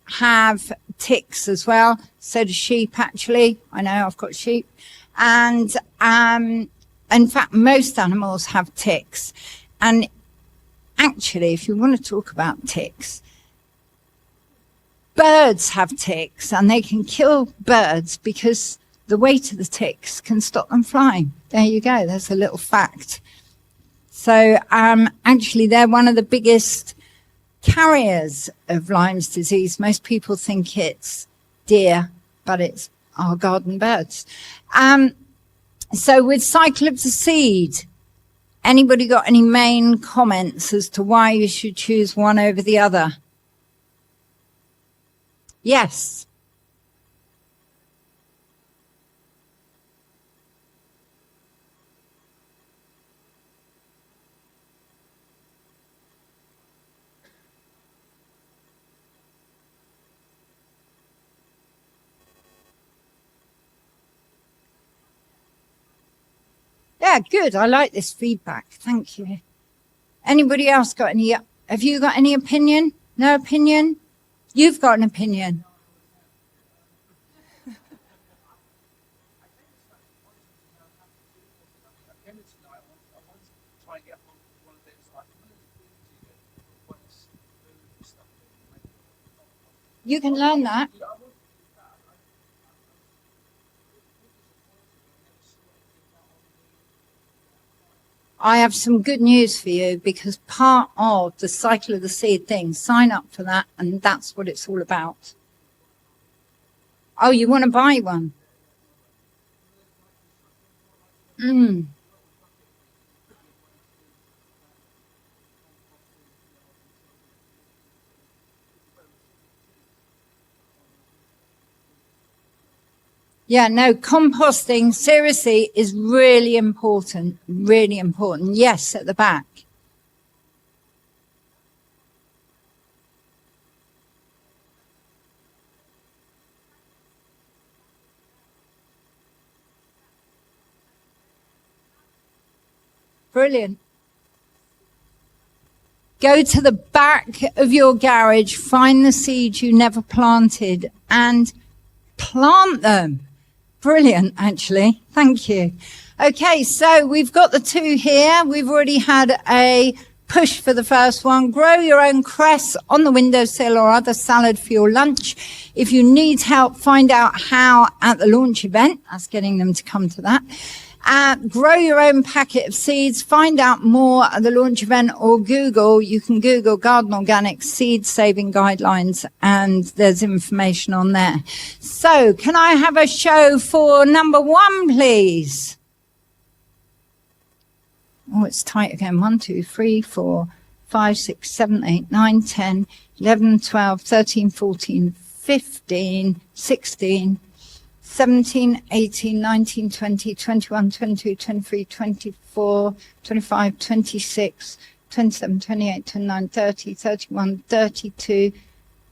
have ticks as well. So do sheep, actually. I know I've got sheep. And in fact, most animals have ticks. And actually, if you want to talk about ticks, birds have ticks, and they can kill birds because the weight of the ticks can stop them flying. There you go. There's a little fact. So actually, they're one of the biggest carriers of Lyme's disease. Most people think it's deer, but it's our garden birds. So with cycle of the seed, anybody got any main comments as to why you should choose one over the other? Yes. Yeah, good. I like this feedback. Thank you. Anybody else got any? Have you got any opinion? No opinion? You've got an opinion. You can learn that. I have some good news for you, because part of the cycle of the seed thing, sign up for that, and that's what it's all about. Oh, you want to buy one? Yeah, no, composting, seriously, is really important. Really important. Yes, at the back. Brilliant. Go to the back of your garage, find the seeds you never planted, and plant them. Brilliant, actually. Thank you. Okay, so we've got the two here. We've already had a push for the first one. Grow your own cress on the windowsill or other salad for your lunch. If you need help, find out how at the launch event. That's getting them to come to that. Grow your own packet of seeds. Find out more at the launch event or Google. You can Google Garden Organic Seed Saving Guidelines and there's information on there. So can I have a show for number 1, please? Oh, it's tight again. 1, 2, 3, 4, 5, 6, 7, 8, 9, 10, 11, 12, 13, 14, 15, 16, 17, 18, 19, 20, 21, 22, 23, 24, 25, 26, 27, 28, 29, 30, 31, 32.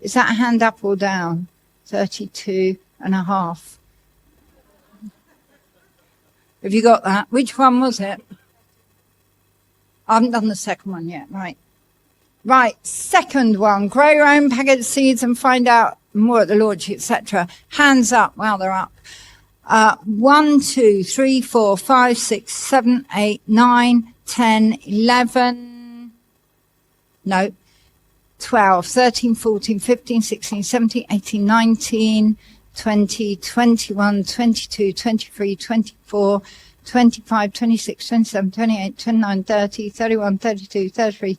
Is that a hand up or down? 32 and a half. Have you got that? Which one was it? I haven't done the second one yet. Right. Right. Second one. Grow your own packet of seeds and find out more at the launch, etc. Hands up. Wow, they're up. 1, 2, 3, 4, 5, 6, 7, 8, 9, 10, 11. No. 12, 13, 14, 15, 16, 17, 18, 19, 20, 21, 22, 23, 24, 25, 26, 27, 28, 29, 30, 31, 32, 33,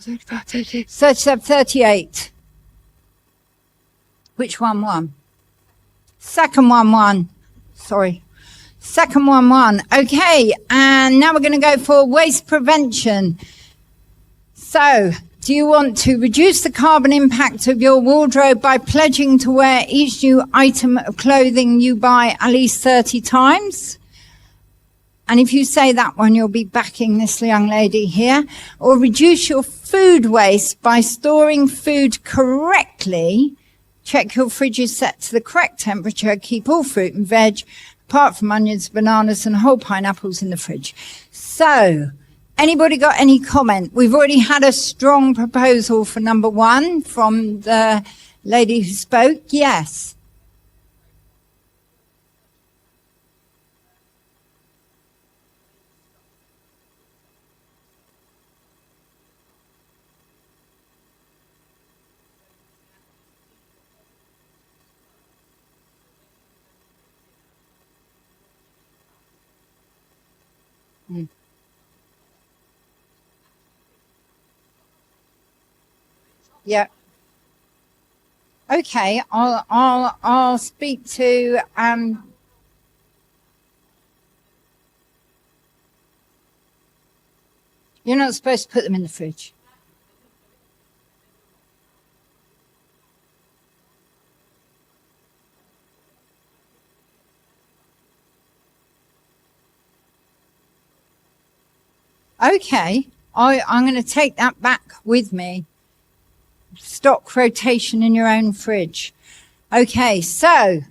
34, 36, 37, 38. Which one won? Second one won. Sorry. Second one won. Okay, and now we're going to go for waste prevention. So, do you want to reduce the carbon impact of your wardrobe by pledging to wear each new item of clothing you buy at least 30 times? And if you say that one, you'll be backing this young lady here. Or reduce your food waste by storing food correctly. Check your fridge is set to the correct temperature. Keep all fruit and veg, apart from onions, bananas, and whole pineapples in the fridge. So, anybody got any comment? We've already had a strong proposal for number 1 from the lady who spoke. Yes. Yeah. Okay, I'll speak to you're not supposed to put them in the fridge. Okay, I'm going to take that back with me. Stock rotation in your own fridge. Okay, so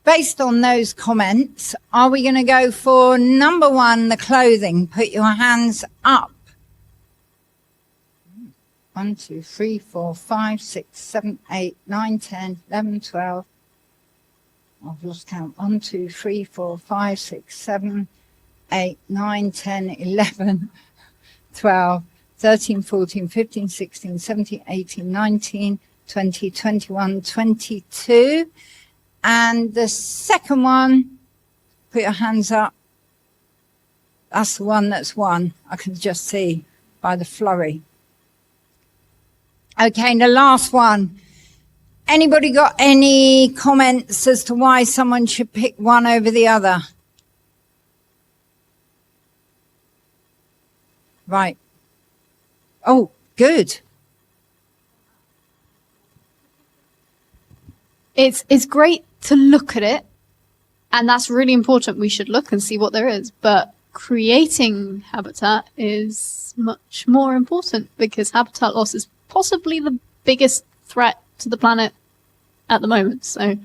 based on those comments, are we going to go for number 1, the clothing? Put your hands up. 1, 2, 3, 4, 5, 6, 7, 8, 9, 10, 11, 12. I've lost count. 1, 2, 3, 4, 5, 6, 7, 8, 9, 10, 11, 12, 13, 14, 15, 16, 17, 18, 19, 20, 21, 22. And the second one, put your hands up. That's the one that's won. I can just see by the flurry. Okay, and the last one. Anybody got any comments as to why someone should pick one over the other? Right. Oh, good. It's great to look at it, and that's really important. We should look and see what there is, but creating habitat is much more important because habitat loss is possibly the biggest threat to the planet at the moment. So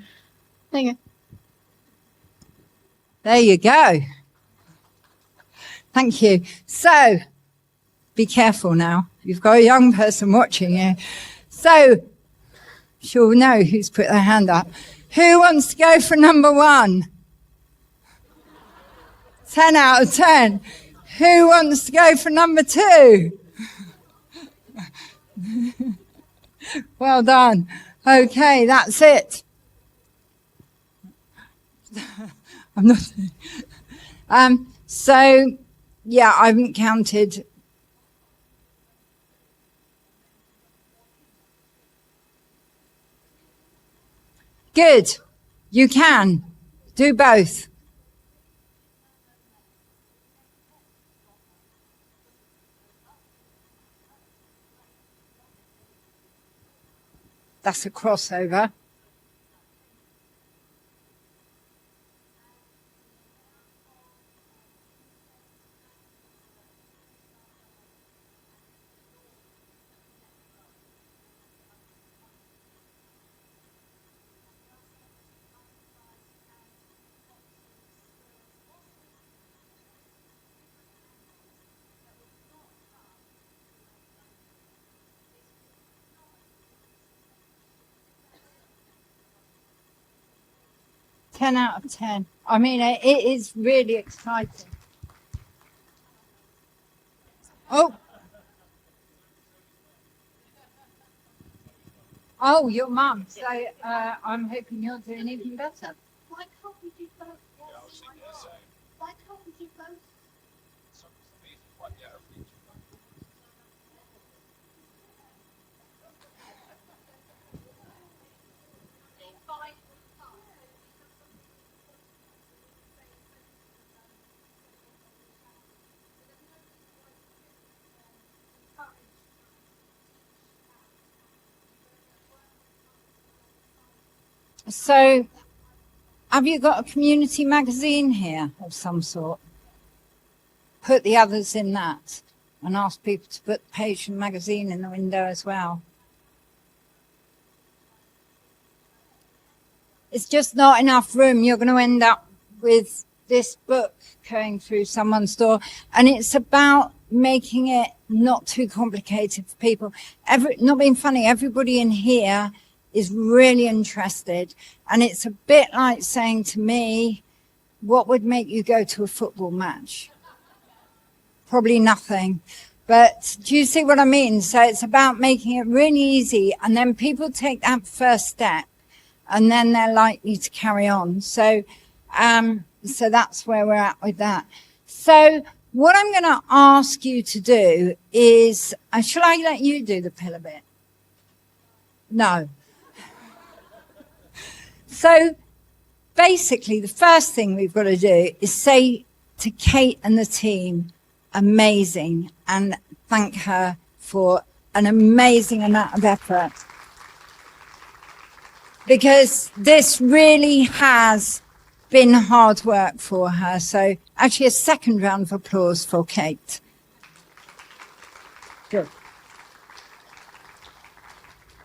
there you go. There you go. Thank you. So be careful now. You've got a young person watching you. So she'll know who's put their hand up. Who wants to go for number 1? 10 out of 10. Who wants to go for number 2? Well done. Okay, that's it. I'm not. So, yeah, I haven't counted. Good. You can do both. That's a crossover. Ten out of 10. I mean, it is really exciting. Oh. Oh, your mum. So I'm hoping you're doing even better. Why can't we do both? Why can't we do both? So, have you got a community magazine here of some sort? Put the others in that and ask people to put the page and magazine in the window as well. It's just not enough room. You're going to end up with this book going through someone's door. And it's about making it not too complicated for people. Not being funny, everybody in here is really interested. And it's a bit like saying to me, what would make you go to a football match? Probably nothing. But do you see what I mean? So it's about making it really easy. And then people take that first step and then they're likely to carry on. So, so that's where we're at with that. So what I'm going to ask you to do is, shall I let you do the pillar bit? No. So basically, the first thing we've got to do is say to Kate and the team, amazing, and thank her for an amazing amount of effort. Because this really has been hard work for her. So actually a second round of applause for Kate. Good.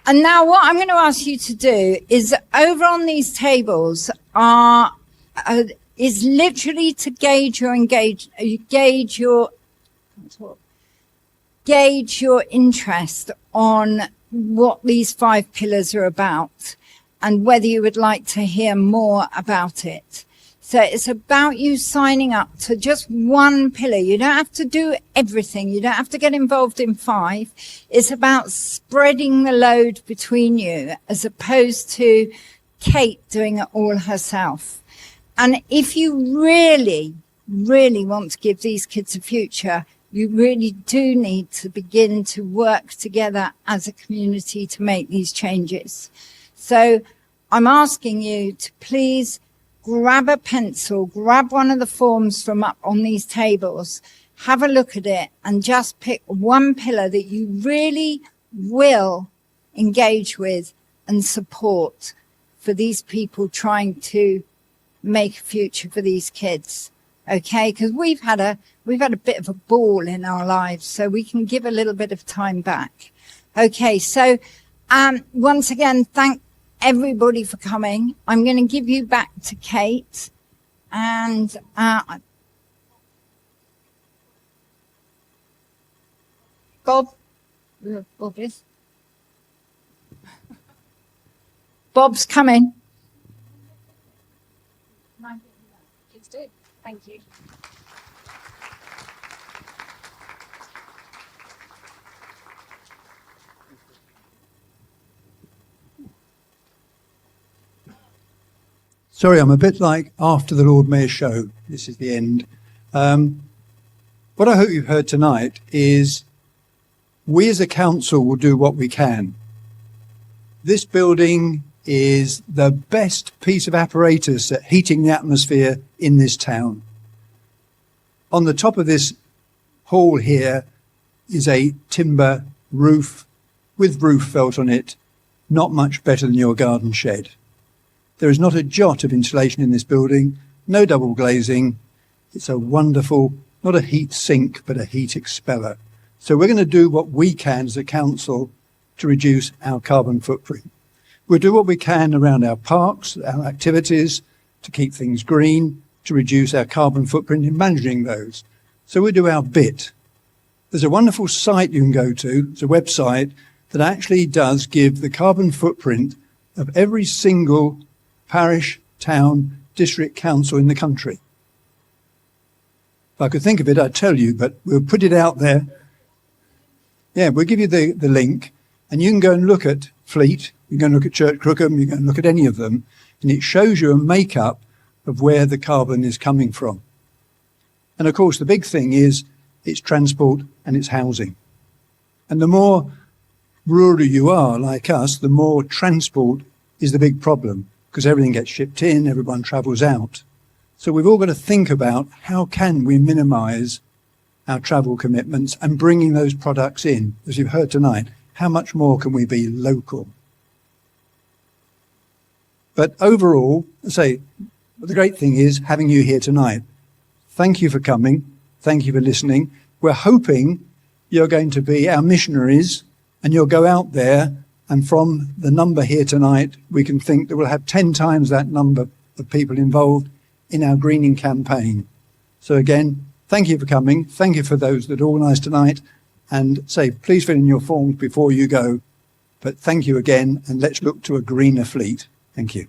And now what I'm going to ask you to do is over on these tables is literally to gauge your interest on what these 5 pillars are about and whether you would like to hear more about it. So it's about you signing up to just one pillar. You don't have to do everything. You don't have to get involved in 5. It's about spreading the load between you as opposed to Kate doing it all herself. And if you really, really want to give these kids a future, you really do need to begin to work together as a community to make these changes. So I'm asking you to please grab a pencil, grab one of the forms from up on these tables, have a look at it, and just pick one pillar that you really will engage with and support for these people trying to make a future for these kids. Okay, because we've had a bit of a ball in our lives, so we can give a little bit of time back. Okay, so once again, thank everybody for coming. I'm going to give you back to Kate, and Bob is. Bob's coming. Please do. Thank you. Sorry, I'm a bit like after the Lord Mayor's show. This is the end. What I hope you've heard tonight is we as a council will do what we can. This building is the best piece of apparatus at heating the atmosphere in this town. On the top of this hall here is a timber roof with roof felt on it, not much better than your garden shed. There is not a jot of insulation in this building, no double glazing. It's a wonderful, not a heat sink, but a heat expeller. So we're going to do what we can as a council to reduce our carbon footprint. We'll do what we can around our parks, our activities, to keep things green, to reduce our carbon footprint in managing those. So we'll do our bit. There's a wonderful site you can go to, it's a website that actually does give the carbon footprint of every single parish, town, district council in the country. If I could think of it, I'd tell you, but we'll put it out there. Yeah, we'll give you the link, and you can go and look at Fleet, you can go and look at Church Crookham, you can look at any of them, and it shows you a make-up of where the carbon is coming from. And of course, the big thing is it's transport and it's housing. And the more rural you are, like us, the more transport is the big problem, because everything gets shipped in, everyone travels out. So we've all got to think about how can we minimise our travel commitments and bringing those products in. As you've heard tonight, how much more can we be local? But overall, I say, the great thing is having you here tonight. Thank you for coming. Thank you for listening. We're hoping you're going to be our missionaries and you'll go out there, and from the number here tonight, we can think that we'll have 10 times that number of people involved in our greening campaign. So again, thank you for coming. Thank you for those that organised tonight. And say, please fill in your forms before you go. But thank you again, and let's look to a greener Fleet. Thank you.